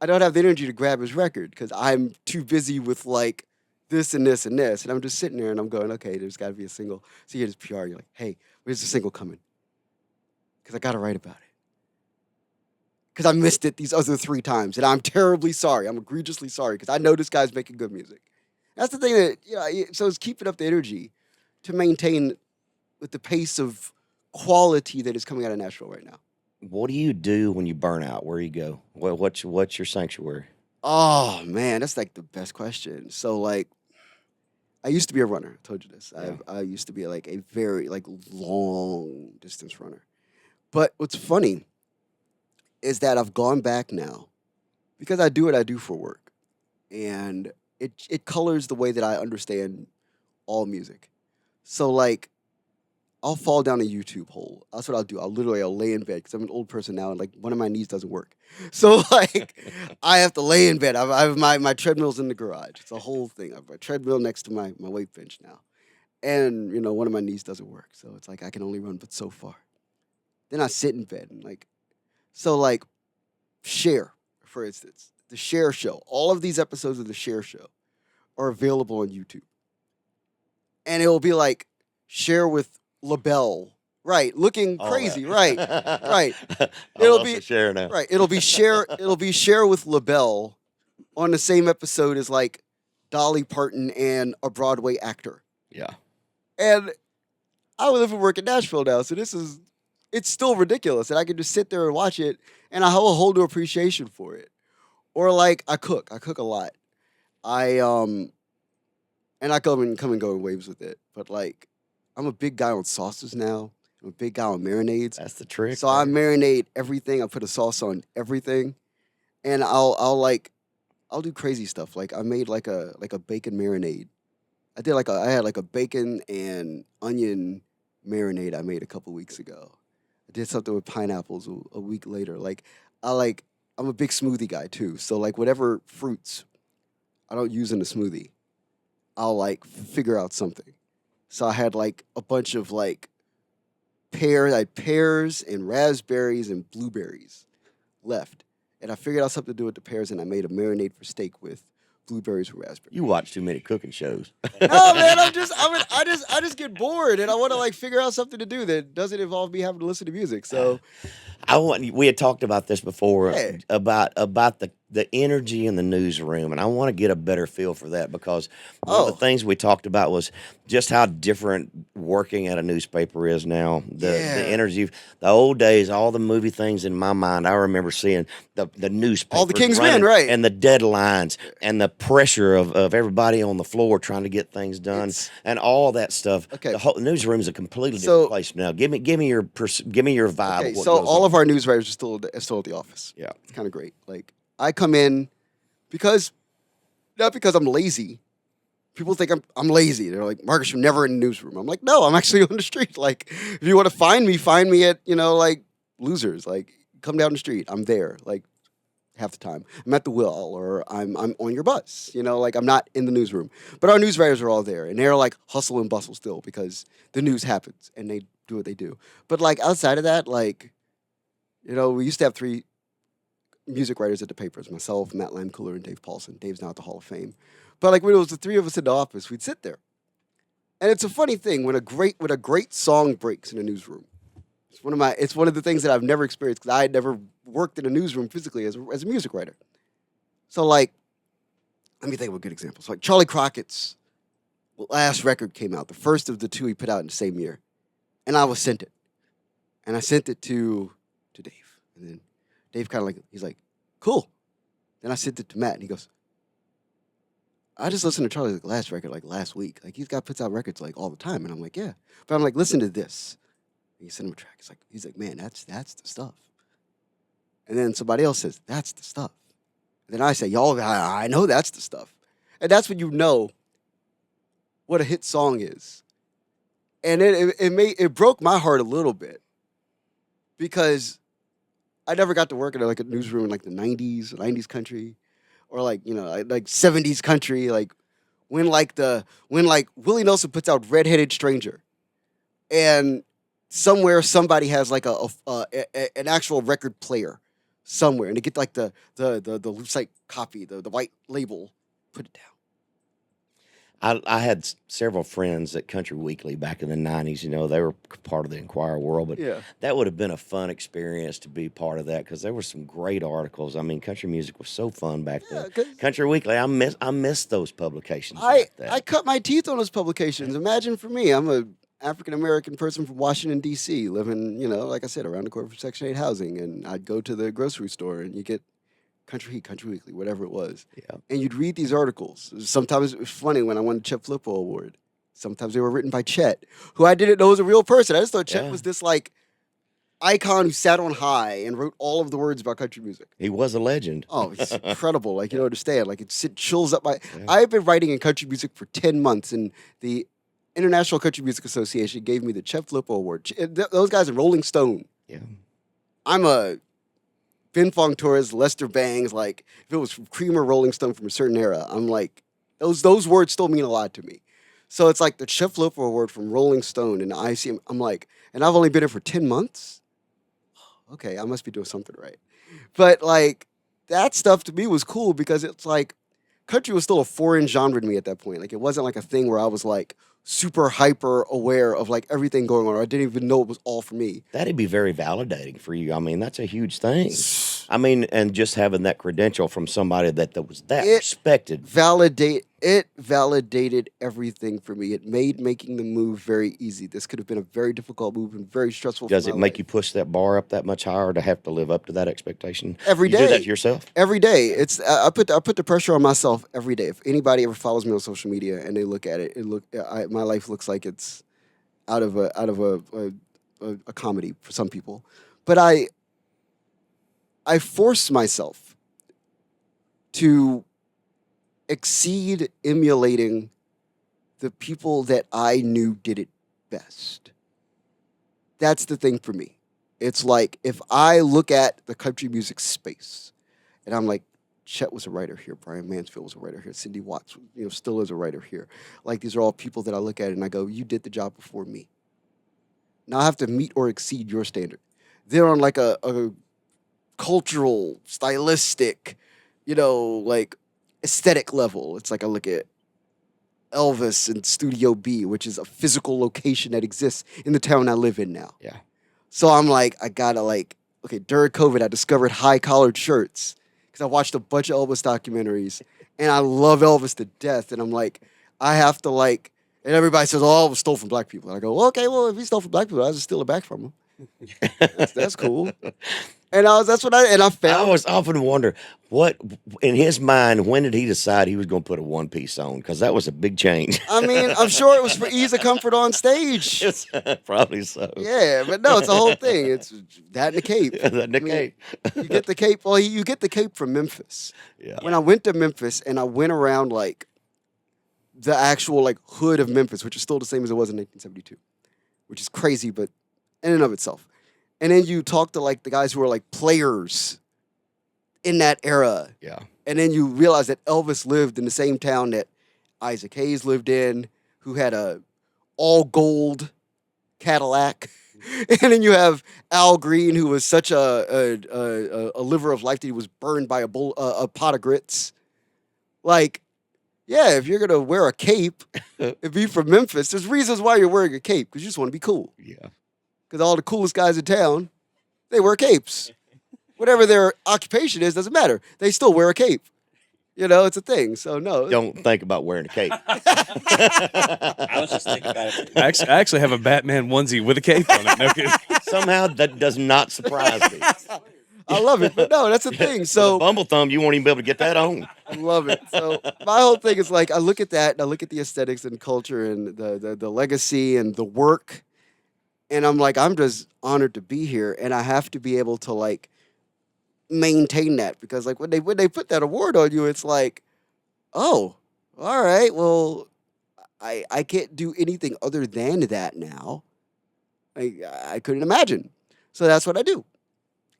I don't have the energy to grab his record because I'm too busy with like this and this and this. And I'm just sitting there and I'm going, okay, there's got to be a single. So you get his PR. You're like, hey, where's the single coming? Because I got to write about it. Because I missed it these other 3 times. And I'm terribly sorry. I'm egregiously sorry because I know this guy's making good music. That's the thing that, so it's keeping up the energy to maintain with the pace of quality that is coming out of Nashville right now. What do you do when you burn out? Where you go? What's your sanctuary? Oh man, that's like the best question. So like, I used to be a runner. I told you this. Yeah. I used to be like a very like long distance runner. But what's funny is that I've gone back now because I do what I do for work, and it colors the way that I understand all music. So like, I'll fall down a YouTube hole. That's what I'll do. I'll lay in bed because I'm an old person now, and like one of my knees doesn't work. So like, I have to lay in bed. I have my treadmill's in the garage. It's a whole thing. I have a treadmill next to my weight bench now, and one of my knees doesn't work. So it's like I can only run but so far. Then I sit in bed and like, so like, Cher, for instance, the Cher Show. All of these episodes of the Cher Show are available on YouTube, and it will be like Cher with LaBelle, right? Looking crazy, right? Right. It'll be Cher now. right. It'll be Cher. It'll be Cher with LaBelle on the same episode as like Dolly Parton and a Broadway actor. Yeah. And I live and work in Nashville now, so this is it's still ridiculous, and I can just sit there and watch it, and I have a whole new appreciation for it. Or like I cook a lot. I and I come and go in waves with it, but like I'm a big guy on sauces now. I'm a big guy on marinades. That's the trick. So I marinate everything. I put a sauce on everything, and I'll do crazy stuff. Like I made like a bacon marinade. I had like a bacon and onion marinade I made a couple weeks ago. I did something with pineapples a week later. I like I'm a big smoothie guy too. So like whatever fruits I don't use in a smoothie, I'll like figure out something. So I had like a bunch of like I had pears and raspberries and blueberries left. And I figured out something to do with the pears, and I made a marinade for steak with blueberries and raspberries. You watch too many cooking shows. No, man, I just get bored, and I want to like figure out something to do that doesn't involve me having to listen to music. So We had talked about this before Yeah. about the energy in the newsroom, and I want to get a better feel for that because one of the things we talked about was just how different working at a newspaper is now. The energy, the old days, all the movie things in my mind. I remember seeing the newspaper, all the King's Men, right? and the deadlines and the pressure of everybody on the floor trying to get things done and all that stuff. Okay. The whole newsroom is a completely different place now. Give me your vibe. Okay, of what so goes all on. of our news writers are still at the office. Yeah. It's kind of great. Like I come in not because I'm lazy. People think I'm lazy. They're like, Marcus, you're never in the newsroom. I'm like, no, I'm actually on the street. Like, if you want to find me at, like Losers. Like, come down the street. I'm there. Like, half the time. I'm at the Will or I'm on your bus. Like I'm not in the newsroom. But our news writers are all there. And they're like hustle and bustle still because the news happens and they do what they do. But like outside of that, like, we used to have 3 music writers at the papers, myself, Matt Lamcooler, and Dave Paulson. Dave's now at the Hall of Fame. But like when it was the 3 of us in the office, we'd sit there. And it's a funny thing when a great song breaks in a newsroom. It's one of the things that I've never experienced because I had never worked in a newsroom physically as a music writer. So like, let me think of a good example. So like Charlie Crockett's last record came out, the first of the 2 he put out in the same year. And I was sent it. And I sent it to Dave. And then Dave kind of like, he's like, cool. Then I sent it to Matt, and he goes, I just listened to Charlie's last record like last week. Like puts out records like all the time. And I'm like, yeah. But I'm like, listen to this. And he sent him a track. He's like, man, that's the stuff. And then somebody else says, that's the stuff. And then I say, y'all, I know that's the stuff. And that's when you know what a hit song is. And it broke my heart a little bit because I never got to work in like a newsroom in like the 90s country, or like, like 70s country, like when Willie Nelson puts out Redheaded Stranger and somewhere somebody has like an actual record player somewhere and they get like the lucite copy, the white label, put it down. I had several friends at Country Weekly back in the 90s. They were part of the Enquirer world, but that would have been a fun experience to be part of that because there were some great articles. I mean, country music was so fun back then. Country Weekly, I miss those publications. I cut my teeth on those publications. Imagine for me, I'm a African-American person from Washington, D.C., living, like I said, around the corner from Section 8 housing, and I'd go to the grocery store and you get Country Heat, Country Weekly, whatever it was. Yeah. And you'd read these articles. Sometimes it was funny when I won the Chet Flippo Award. Sometimes they were written by Chet, who I didn't know was a real person. I just thought Chet was this like icon who sat on high and wrote all of the words about country music. He was a legend. Oh, it's incredible. Like, you don't understand. Like, it chills up my... Yeah. I've been writing in country music for 10 months, and the International Country Music Association gave me the Chet Flippo Award. Those guys are Rolling Stone. Yeah. I'm a... Ben Fong Torres, Lester Bangs, like, if it was from Cream or Rolling Stone from a certain era, I'm like, those words still mean a lot to me. So it's like the Chet Flippo Award from Rolling Stone and the ICM. I'm like, and I've only been here for 10 months? Okay, I must be doing something right. But, like, that stuff to me was cool because it's like, country was still a foreign genre to me at that point. Like, it wasn't like a thing where I was like, super hyper aware of like everything going on. I didn't even know it was all for me. That'd be very validating for you. I mean, that's a huge thing. I mean, and just having that credential from somebody that was that respected. It validated everything for me. It made making the move very easy. This could have been a very difficult move and very stressful Does for it my make life. you push that bar up that much higher to have to live up to that expectation? Every You do that day. to yourself? Every day. I put the pressure on myself every day. If anybody ever follows me on social media and they look at it, my life looks like it's out of a comedy for some people. But I force myself to exceed emulating the people that I knew did it best. That's the thing for me. It's like if I look at the country music space and I'm like, Chet was a writer here, Brian Mansfield was a writer here, Cindy Watts, still is a writer here. Like these are all people that I look at and I go, you did the job before me. Now I have to meet or exceed your standard. They're on like a cultural, stylistic, like aesthetic level. It's like I look at Elvis and Studio B, which is a physical location that exists in the town I live in now. Yeah. So I'm like, I gotta okay, during COVID, I discovered high collared shirts because I watched a bunch of Elvis documentaries and I love Elvis to death. And I'm like, I have to and everybody says, oh, Elvis stole from black people. And I go, well, okay, well, if he stole from black people, I just steal it back from him. That's cool. And I I found always often wonder what in his mind when did he decide he was going to put a one piece on? Because that was a big change. I mean, I'm sure it was for ease of comfort on stage. It's probably so. Yeah, but no, it's a whole thing. It's that and the cape. The I mean, cape. you get the cape. Well, you get the cape from Memphis. Yeah. When I went to Memphis and I went around the actual hood of Memphis, which is still the same as it was in 1972, which is crazy, but in and of itself. And then you talk to the guys who are players in that era. Yeah. And then you realize that Elvis lived in the same town that Isaac Hayes lived in, who had a all gold Cadillac. And then you have Al Green, who was such a liver of life that he was burned by a pot of grits. Yeah, if you're gonna wear a cape, if you're from Memphis, there's reasons why you're wearing a cape because you just want to be cool. Yeah. Because all the coolest guys in town, they wear capes. Whatever their occupation is, doesn't matter. They still wear a cape. It's a thing. So no. Don't think about wearing a cape. I was just thinking about it. I actually have a Batman onesie with a cape on it. No kidding. Somehow that does not surprise me. I love it, but no, that's the thing. So Bumble thumb, you won't even be able to get that on. I love it. So my whole thing is I look at that and I look at the aesthetics and culture and the legacy and the work, and I'm like, I'm just honored to be here, and I have to be able to maintain that because when they put that award on you, it's like, oh, all right, well, I can't do anything other than that now. I couldn't imagine, so that's what I do.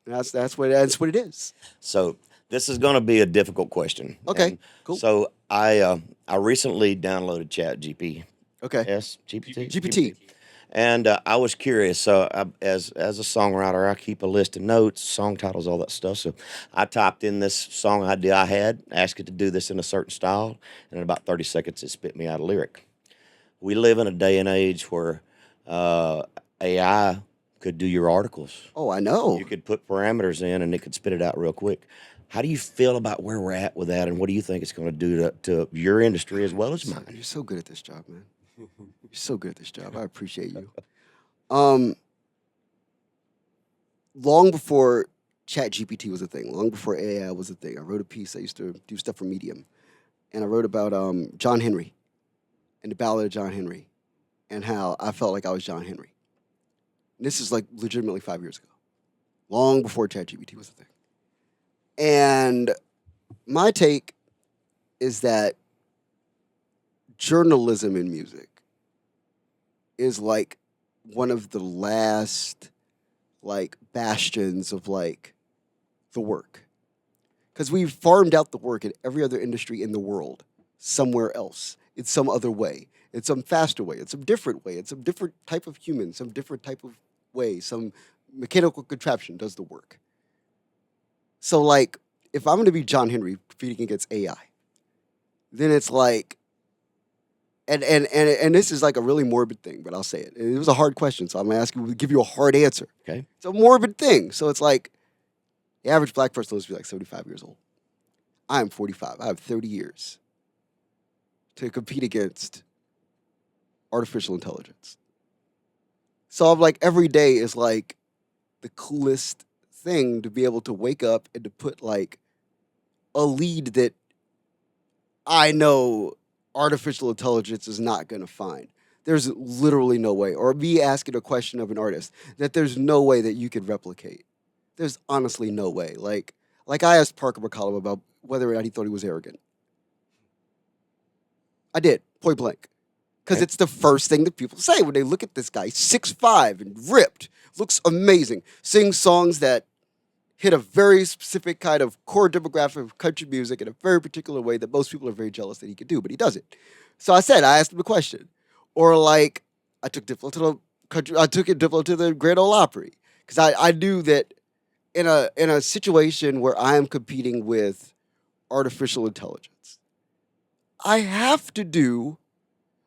That's what it is. So this is going to be a difficult question. Okay, And cool. So I recently downloaded Chat GPT. Okay, GPT. And I was curious. So as a songwriter, I keep a list of notes, song titles, all that stuff. So I typed in this song idea I had, asked it to do this in a certain style, and in about 30 seconds, it spit me out a lyric. We live in a day and age where AI could do your articles. Oh, I know. You could put parameters in, and it could spit it out real quick. How do you feel about where we're at with that, and what do you think it's going to do to your industry as well as mine? You're so good at this job, man. You're so good at this job. I appreciate you. Long before ChatGPT was a thing, long before AI was a thing, I wrote a piece. I used to do stuff for Medium, and I wrote about John Henry and the Ballad of John Henry, and how I felt like I was John Henry. And this is legitimately 5 years ago, long before ChatGPT was a thing. And my take is that journalism in music is one of the last bastions of the work, because we've farmed out the work in every other industry in the world somewhere else in some other way, in some faster way, in some different way, in some different type of human, some different type of way, some mechanical contraption does the work. So if I'm going to be John Henry competing against AI, then it's and this is a really morbid thing, but I'll say it. It was a hard question, so I'm going to ask you, give you a hard answer. Okay. It's a morbid thing. So it's the average black person lives to be 75 years old. I am 45. I have 30 years. to compete against artificial intelligence. So I'm like, every day is like the coolest thing to be able to wake up and to put like a lead that I know artificial intelligence is not going to find. There's literally no way. Or me asking a question of an artist that there's no way that you could replicate. There's honestly no way. Like I asked Parker McCollum about whether or not he thought he was arrogant. I did, point blank. Because it's the first thing that people say when they look at this guy, 6'5" and ripped, looks amazing, sings songs that hit a very specific kind of core demographic of country music in a very particular way that most people are very jealous that he could do, but he doesn't. So I asked him a question. Or like, I took Diplo to the Grand Ole Opry. Because I knew that in a situation where I am competing with artificial intelligence, I have to do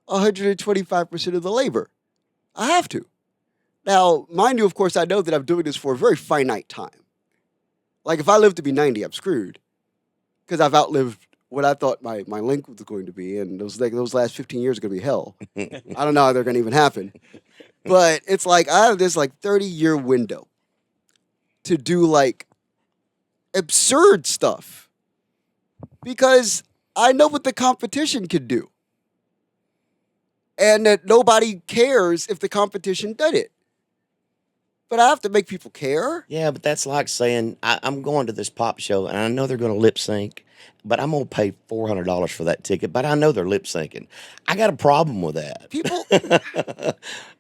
125% of the labor. I have to. Now, mind you, of course, I know that I'm doing this for a very finite time. Like, if I live to be 90, I'm screwed. Because I've outlived what I thought my length was going to be, and those last 15 years are going to be hell. I don't know how they're going to even happen. But it's like, I have this, like, 30-year window to do, like, absurd stuff. Because I know what the competition can do. And that nobody cares if the competition did it. But I have to make people care. Yeah, but that's like saying I'm going to this pop show and I know they're going to lip sync, but I'm going to pay $400 for that ticket. But I know they're lip syncing. I got a problem with that. People,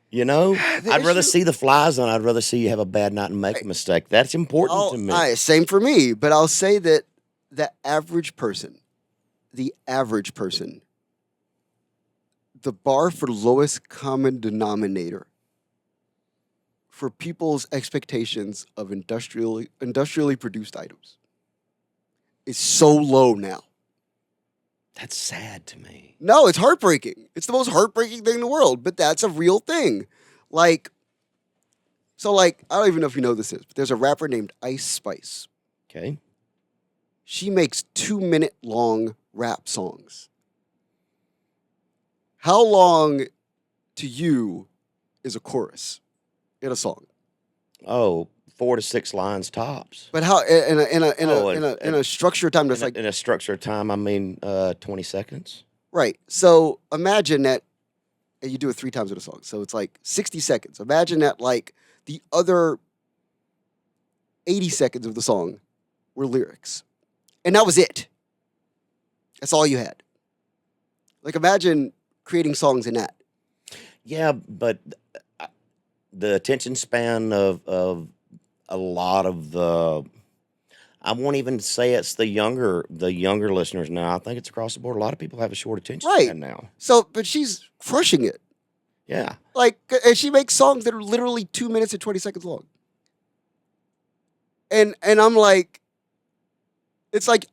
you know, I'd rather issue- see the flies than I'd rather see you have a bad night and make a mistake. That's important to me. Same for me. But I'll say that the average person, the bar for lowest common denominator for people's expectations of industrially produced items is so low now. That's sad to me. No, it's heartbreaking. It's the most heartbreaking thing in the world, but that's a real thing. I don't even know if you know this is, but there's a rapper named Ice Spice. Okay. She makes 2-minute long rap songs. How long to you is a chorus in a song? Oh, 4 to 6 lines tops. But how in a structured time that's In a structured time, I mean 20 seconds. Right. So imagine that, and you do it 3 times in a song. So it's like 60 seconds. Imagine that like the other 80 seconds of the song were lyrics. And that was it. That's all you had. Like imagine creating songs in that. Yeah, but the attention span of a lot of I won't even say it's the younger listeners now. I think it's across the board. A lot of people have a short attention span now. So, but she's crushing it. Yeah. Like, and she makes songs that are literally 2 minutes and 20 seconds long. And I'm like, it's like,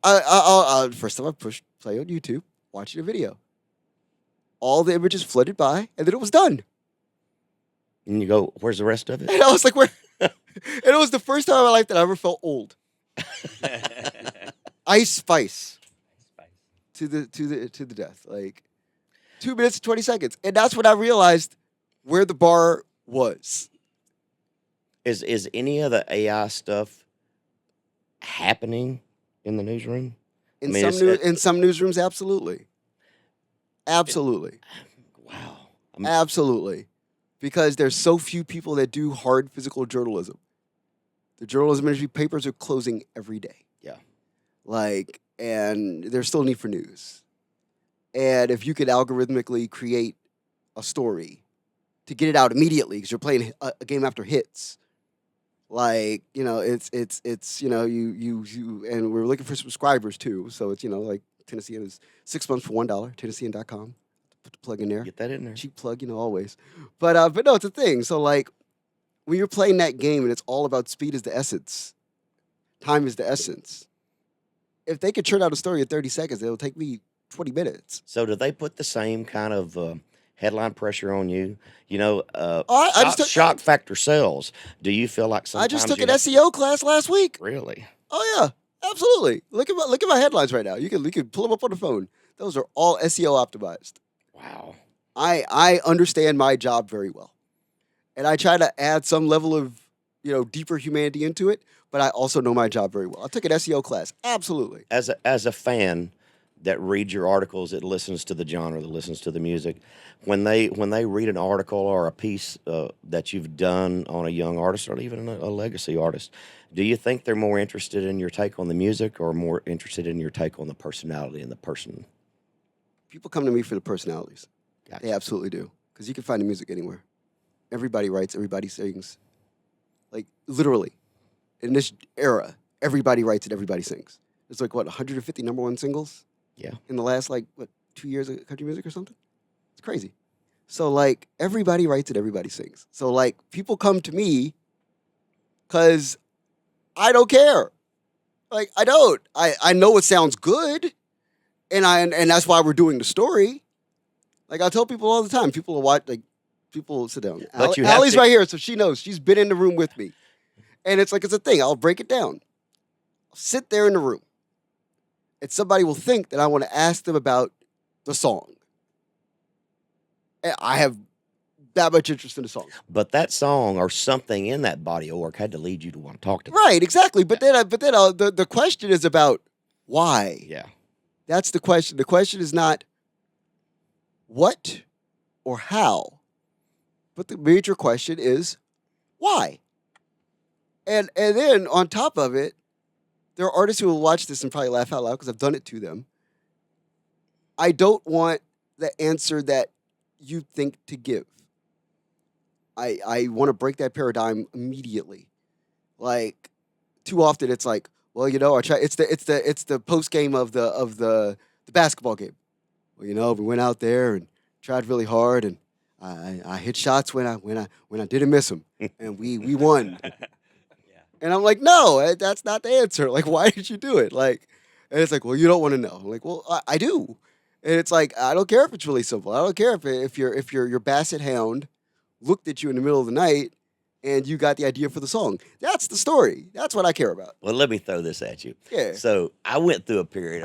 first time I pushed play on YouTube, watching a video. All the images flooded by, and then it was done. And you go, where's the rest of it? And I was like, where? And it was the first time in my life that I ever felt old. Ice Spice. To the death. Like 2 minutes and 20 seconds. And that's when I realized where the bar was. Is any of the AI stuff happening in the newsroom? In I mean, in some newsrooms, absolutely. Absolutely. Wow. Absolutely. Because there's so few people that do hard physical journalism. The journalism industry papers are closing every day. Yeah. And there's still a need for news. And if you could algorithmically create a story to get it out immediately, because you're playing a game after hits, it's and we're looking for subscribers too. So it's, like Tennessean is 6 months for $1, Tennessean.com. Put the plug in there. Get that in there. Cheap plug, always. But no, it's a thing. So like when you're playing that game and it's all about speed is the essence, time is the essence. If they could churn out a story in 30 seconds, it'll take me 20 minutes. So do they put the same kind of headline pressure on you? Shock factor sells. Do you feel like sometimes I just took an SEO class last week. Really? Oh yeah, absolutely. Look at my headlines right now. You can pull them up on the phone. Those are all SEO optimized. Wow. I understand my job very well. And I try to add some level of, deeper humanity into it, but I also know my job very well. I took an SEO class. Absolutely. As a fan that reads your articles, that listens to the genre, that listens to the music, when they read an article or a piece that you've done on a young artist or even a legacy artist, do you think they're more interested in your take on the music or more interested in your take on the personality and the person? People come to me for the personalities. Gotcha. They absolutely do. Because you can find the music anywhere. Everybody writes, everybody sings. Like, literally. In this era, everybody writes and everybody sings. There's 150 number one singles? Yeah. In the last, 2 years of country music or something? It's crazy. So, everybody writes and everybody sings. So, people come to me because I don't care. I don't. I know it sounds good, and that's why we're doing the story. I tell people all the time. People will watch. People sit down. But you have Allie's to- right here, so she knows. She's been in the room with me, and it's a thing. I'll break it down. I'll sit there in the room, and somebody will think that I want to ask them about the song. And I have that much interest in the song. But that song or something in that body of work had to lead you to want to talk to them. Right, exactly. But then the question is about why. Yeah. That's the question. The question is not what or how, but the major question is why. And then on top of it, there are artists who will watch this and probably laugh out loud because I've done it to them. I don't want the answer that you think to give. I want to break that paradigm immediately. Too often it's well, I try. It's the post game of the basketball game. Well, we went out there and tried really hard, and I hit shots when I didn't miss them, and we won. Yeah. And I'm like, no, that's not the answer. Why did you do it? And it's well, you don't want to know. I'm like, well, I do. And it's I don't care if it's really simple. I don't care if your basset hound looked at you in the middle of the night and you got the idea for the song. That's the story. That's what I care about. Well, let me throw this at you. Yeah. So I went through a period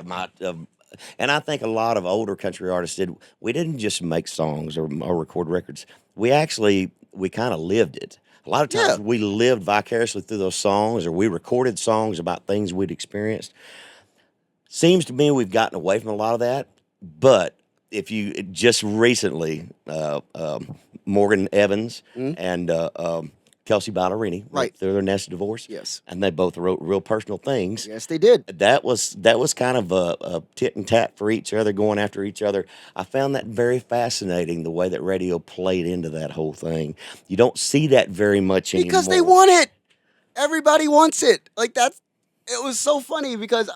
and I think a lot of older country artists did. We didn't just make songs or record records. We kind of lived it. A lot of times Yeah. we lived vicariously through those songs, or we recorded songs about things we'd experienced. Seems to me we've gotten away from a lot of that. But if you just recently, Morgan Evans and Kelsey Ballerini Right. went through their nasty divorce. Yes. And they both wrote real personal things. Yes, they did. That was kind of a tit and tat for each other, going after each other. I found that very fascinating, the way that radio played into that whole thing. You don't see that very much anymore. Because they want it. Everybody wants it. It was so funny because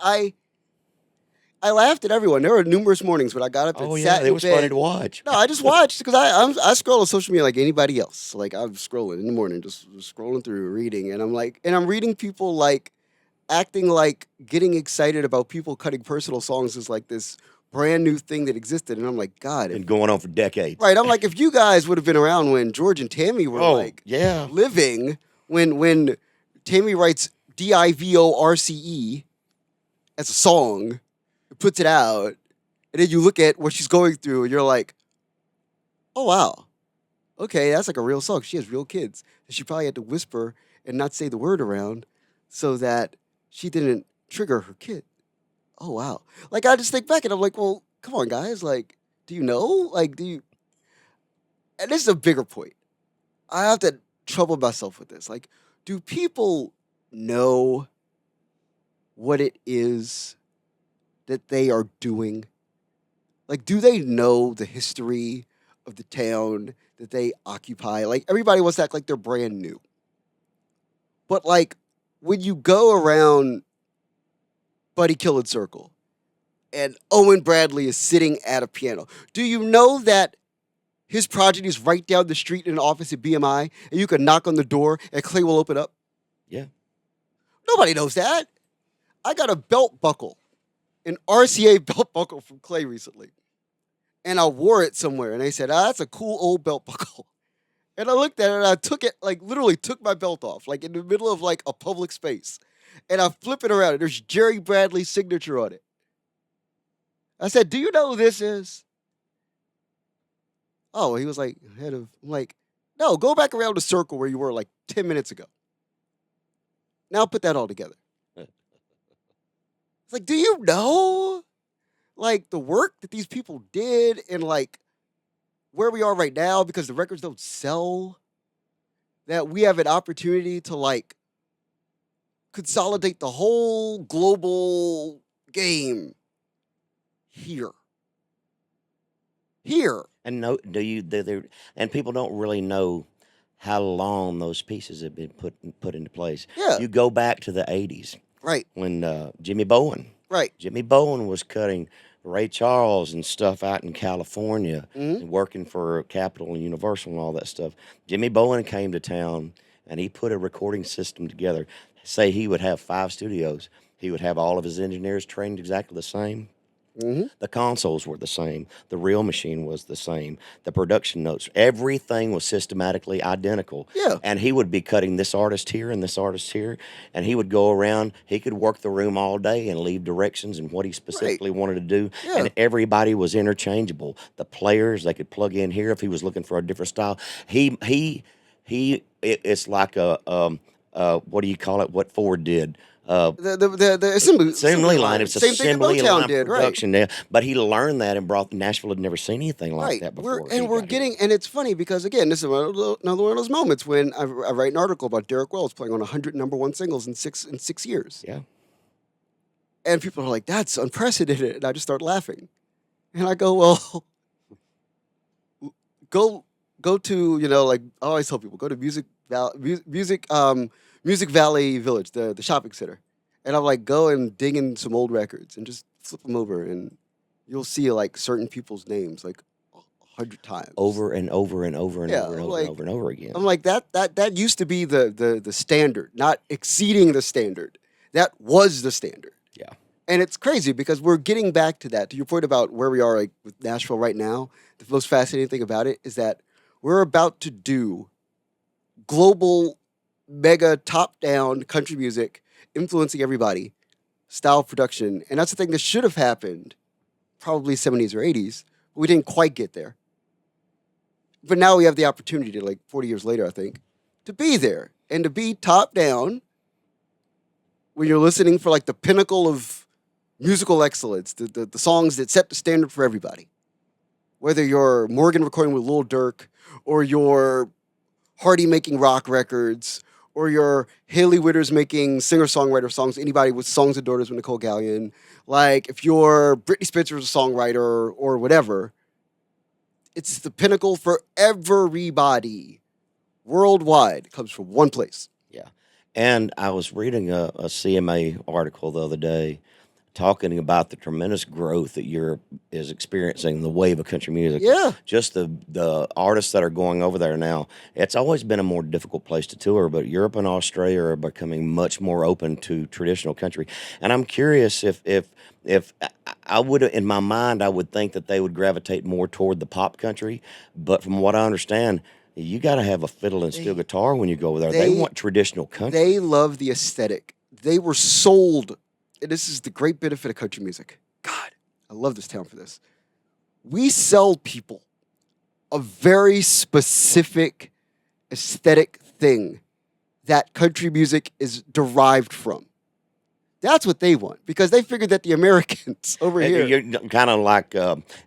I laughed at everyone. There were numerous mornings when I got up and Oh sat yeah, in it was bed. funny to watch. No, I just watched because I scroll on social media like anybody else. I'm scrolling in the morning, just scrolling through, reading, and I'm reading people acting getting excited about people cutting personal songs is this brand new thing that existed, and I'm like, God, Been going on for decades. right? I'm like, if you guys would have been around when George and Tammy were yeah. living, when Tammy writes DIVORCE as a song, puts it out, and then you look at what she's going through, and you're like, oh, wow. Okay, that's a real song. She has real kids. And she probably had to whisper and not say the word around so that she didn't trigger her kid. Oh, wow. I just think back, and I'm like, well, come on, guys. Do you know? Do you... And this is a bigger point. I have to trouble myself with this. Do people know what it is that they are doing? Do they know the history of the town that they occupy? Everybody wants to act like they're brand new. But when you go around Buddy Killen Circle and Owen Bradley is sitting at a piano, do you know that his progeny is right down the street in an office at BMI and you can knock on the door and Clay will open up? Yeah. Nobody knows that. I got a belt buckle, an RCA belt buckle from Clay recently. And I wore it somewhere. And they said, that's a cool old belt buckle. And I looked at it and I took it, literally took my belt off, in the middle of a public space. And I flip it around and there's Jerry Bradley's signature on it. I said, do you know who this is? Oh, he was like, head of, I'm like, no, go back around the circle where you were like 10 minutes ago. Now put that all together. It's like, do you know, like, the work that these people did and, like, where we are right now because the records don't sell, that we have an opportunity to, like, consolidate the whole global game here. Here. And no, do you? And people don't really know how long those pieces have been put into place. Yeah. You go back to the '80s Right. when Jimmy Bowen was cutting Ray Charles and stuff out in California Mhm. and working for Capitol and Universal and all that stuff. Jimmy Bowen came to town and he put a recording system together. Say he would have 5 studios. He would have all of his engineers trained exactly the same. Mhm. The consoles were the same. The reel machine was the same. The production notes, everything was systematically identical. Yeah. And he would be cutting this artist here and this artist here. And he would go around, he could work the room all day and leave directions and what he specifically wanted to do. Yeah. And everybody was interchangeable. The players, they could plug in here if he was looking for a different style. It's like what do you call it? What Ford did. The assembly line. It's Same thing that assembly Motown line did, right? production there. But he learned that and brought Nashville had never seen anything like Right. that before. We're getting, and it's funny because, again, this is another one of those moments when I write an article about Derek Wells playing on 100 number one singles in six years. Yeah. And people are like, that's unprecedented. And I just start laughing. And I go, well, go to, like I always tell people, go to Music Valley Village, the shopping center. And I'm like, go and dig in some old records and just flip them over and you'll see like certain people's names like 100 times. Over and over and over and Yeah, over and over like, and over and over again. I'm like, that used to be the standard, not exceeding the standard. That was the standard. Yeah. And it's crazy because we're getting back to that. To your point about where we are like with Nashville right now, the most fascinating thing about it is that we're about to do global, mega, top-down country music influencing everybody, style production. And that's the thing that should have happened probably 70s or 80s, but we didn't quite get there. But now we have the opportunity to, like 40 years later, I think, to be there and to be top-down when you're listening for like the pinnacle of musical excellence, the songs that set the standard for everybody. Whether you're Morgan recording with Lil Durk, or you're Hardy making rock records, or you're Haley Witters making singer-songwriter songs, anybody with Songs of Daughters with Nicole Gallion, like if you're Britney Spears' a songwriter or whatever, it's the pinnacle for everybody worldwide. It comes from one place. Yeah. And I was reading a CMA article the other day talking about the tremendous growth that Europe is experiencing, the wave of country music. Yeah. Just the artists that are going over there now. It's always been a more difficult place to tour, but Europe and Australia are becoming much more open to traditional country. And I'm curious if I would, in my mind, I would think that they would gravitate more toward the pop country. But from what I understand, you got to have a fiddle and steel guitar when you go over there. They want traditional country. They love the aesthetic. They were sold. And this is the great benefit of country music. God, I love this town for this. We sell people a very specific aesthetic thing that country music is derived from. That's what they want because they figured that the Americans over here. You're kind of like,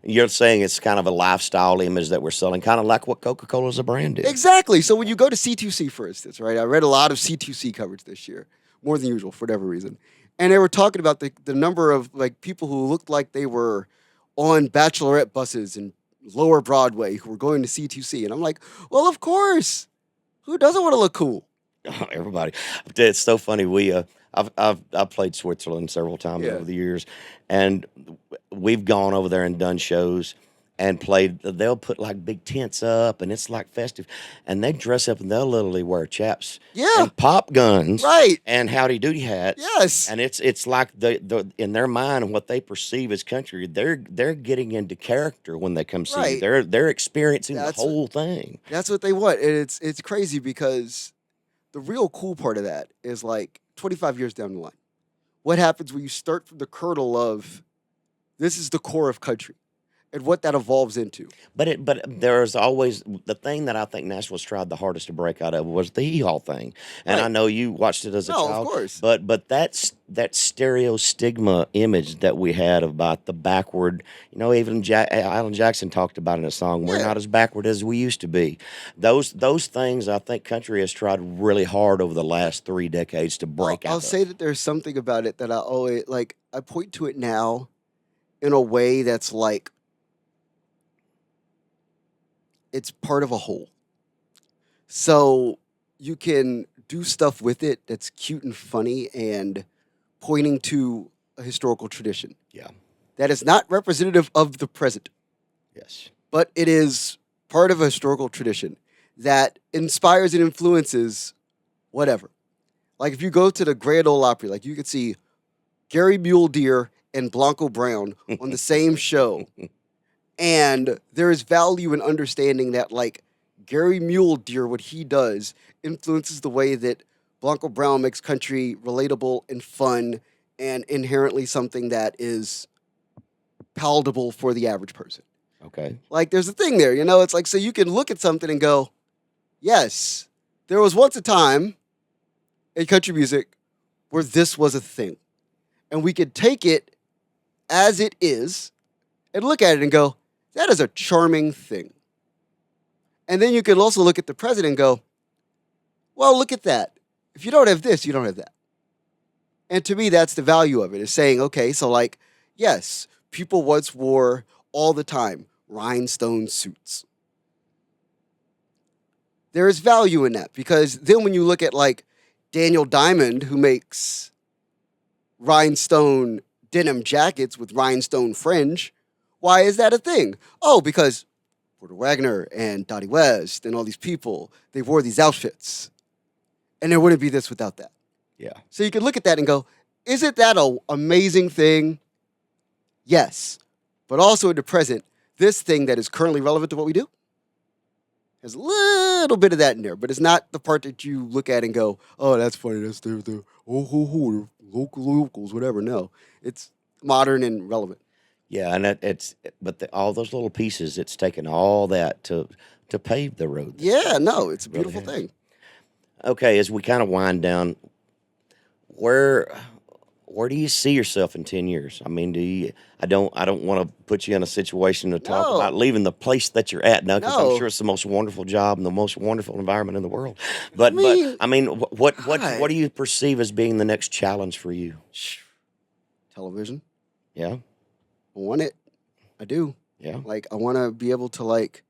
you're saying it's kind of a lifestyle image that we're selling, kind of like what Coca-Cola as a brand is. Exactly. So when you go to C2C, for instance, right? I read a lot of C2C coverage this year, more than usual for whatever reason. And they were talking about the number of like people who looked like they were on bachelorette buses in Lower Broadway who were going to C2C. And I'm like, well, of course. Who doesn't want to look cool? Oh, everybody. It's so funny. I've played Switzerland several times Yeah. over the years, and we've gone over there and done shows and played. They'll put like big tents up, and it's like festive, and they dress up and they'll literally wear chaps, and pop guns, Right. and howdy doody hats, Yes. and it's like the in their mind what they perceive as country. They're getting into character when they come see you. Right. They're experiencing That's the whole thing. That's what they want. And it's crazy because the real cool part of that is like 25 years down the line. What happens when you start from the kernel of This is the core of country and what that evolves into. But there's always the thing that I think Nashville's tried the hardest to break out of was the hee haw thing, and I Right. know you watched it as a No, of child. course. But that stereo stigma image that we had about the backward, even Alan Jackson talked about in a song. We're Yeah. not as backward as we used to be. Those things I think country has tried really hard over the last 3 decades to break out. I'll of. say that there's something about it that I always like. I point to it now in a way that's like it's part of a whole. So you can do stuff with it that's cute and funny and pointing to a historical tradition. Yeah. That is not representative of the present, Yes. but it is part of a historical tradition that inspires and influences whatever. Like if you go to the Grand Ole Opry, like you could see Gary Mule Deer and Blanco Brown on the same show. And there is value in understanding that, like, Gary Mule Deer, what he does, influences the way that Blanco Brown makes country relatable and fun and inherently something that is palatable for the average person. Okay. Like, there's a thing there, It's like, so you can look at something and go, yes, there was once a time in country music where this was a thing. And we could take it as it is and look at it and go, that is a charming thing. And then you could also look at the president and go, well, look at that. If you don't have this, you don't have that. And to me, that's the value of it, is saying, okay, so like, yes, people once wore all the time rhinestone suits. There is value in that because then when you look at like Daniel Diamond, who makes rhinestone denim jackets with rhinestone fringe, why is that a thing? Oh, because Porter Wagner and Dottie West and all these people, they wore these outfits. And there wouldn't be this without that. Yeah. So you could look at that and go, isn't that an amazing thing? Yes. But also in the present, this thing that is currently relevant to what we do has a little bit of that in there, but it's not the part that you look at and go, oh, that's funny. That's the locals, whatever. No, it's modern and relevant. Yeah, and all those little pieces, it's taken all that to pave the road. Yeah, no, it's a Really beautiful has. thing. Okay, as we kind of wind down, where do you see yourself in 10 years? I mean, I don't want to put you in a situation to talk No. about leaving the place that you're at now, because No. I'm sure it's the most wonderful job and the most wonderful environment in the world. But I mean, what God. do you perceive as being the next challenge for you? Television. Yeah, I want it. I do. yeah, Like, I want to be able to like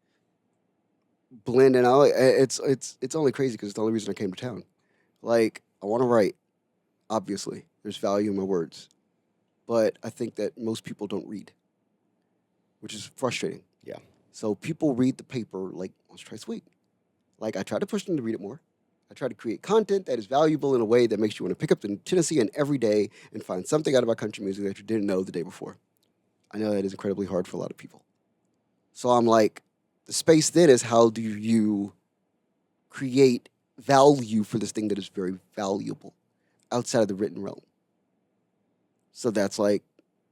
blend in. It's only crazy because it's the only reason I came to town. Like, I want to write. Obviously, there's value in my words, but I think that most people don't read, which is frustrating. yeah. So people read the paper like once or twice a week. Like, I try to push them to read it more. I try to create content that is valuable in a way that makes you want to pick up the Tennessean every day and find something out about country music that you didn't know the day before. I know that is incredibly hard for a lot of people. So I'm like, the space then is, how do you create value for this thing that is very valuable outside of the written realm? So that's like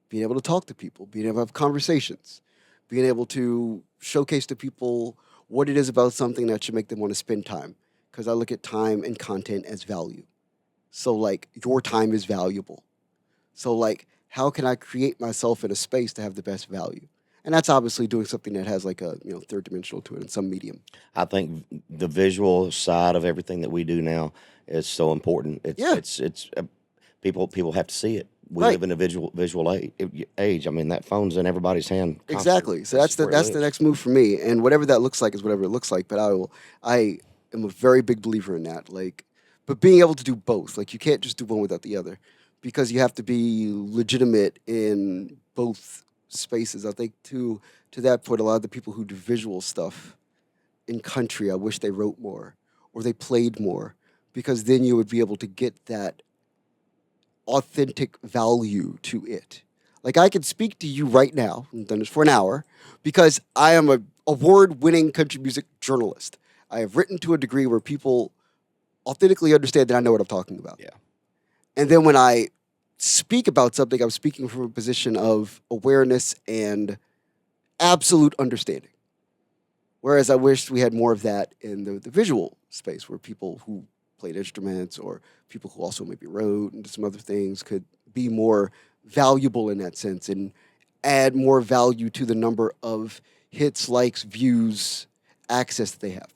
being able to talk to people, being able to have conversations, being able to showcase to people what it is about something that should make them want to spend time. Because I look at time and content as value. So like, your time is valuable. So like, how can I create myself in a space to have the best value? And that's obviously doing something that has like a third dimensional to it in some medium. I think the visual side of everything that we do now is so important. It's people have to see it. We Right. live in a visual age. I mean, that phone's in everybody's hand. constantly. Exactly. So that's where it that's the lives. next move for me. And whatever that looks like is whatever it looks like. But I am a very big believer in that. Like, but being able to do both. Like, you can't just do one without the other, because you have to be legitimate in both spaces. I think to that point, a lot of the people who do visual stuff in country, I wish they wrote more or they played more, because then you would be able to get that authentic value to it. Like, I can speak to you right now, I've done this for an hour, because I am an award-winning country music journalist. I have written to a degree where people authentically understand that I know what I'm talking about. Yeah. And then when I speak about something, I'm speaking from a position of awareness and absolute understanding. Whereas I wish we had more of that in the visual space, where people who played instruments or people who also maybe wrote and did some other things could be more valuable in that sense and add more value to the number of hits, likes, views, access that they have.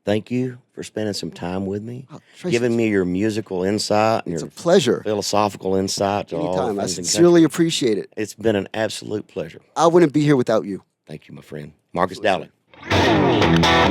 Thank you for spending some time with me, Oh, Tracy, giving me your musical insight and it's your a pleasure. philosophical insight to all Anytime. I things in sincerely country. appreciate it. It's been an absolute pleasure. I wouldn't be here without you. Thank you, my friend. Marcus Absolutely, Dowling.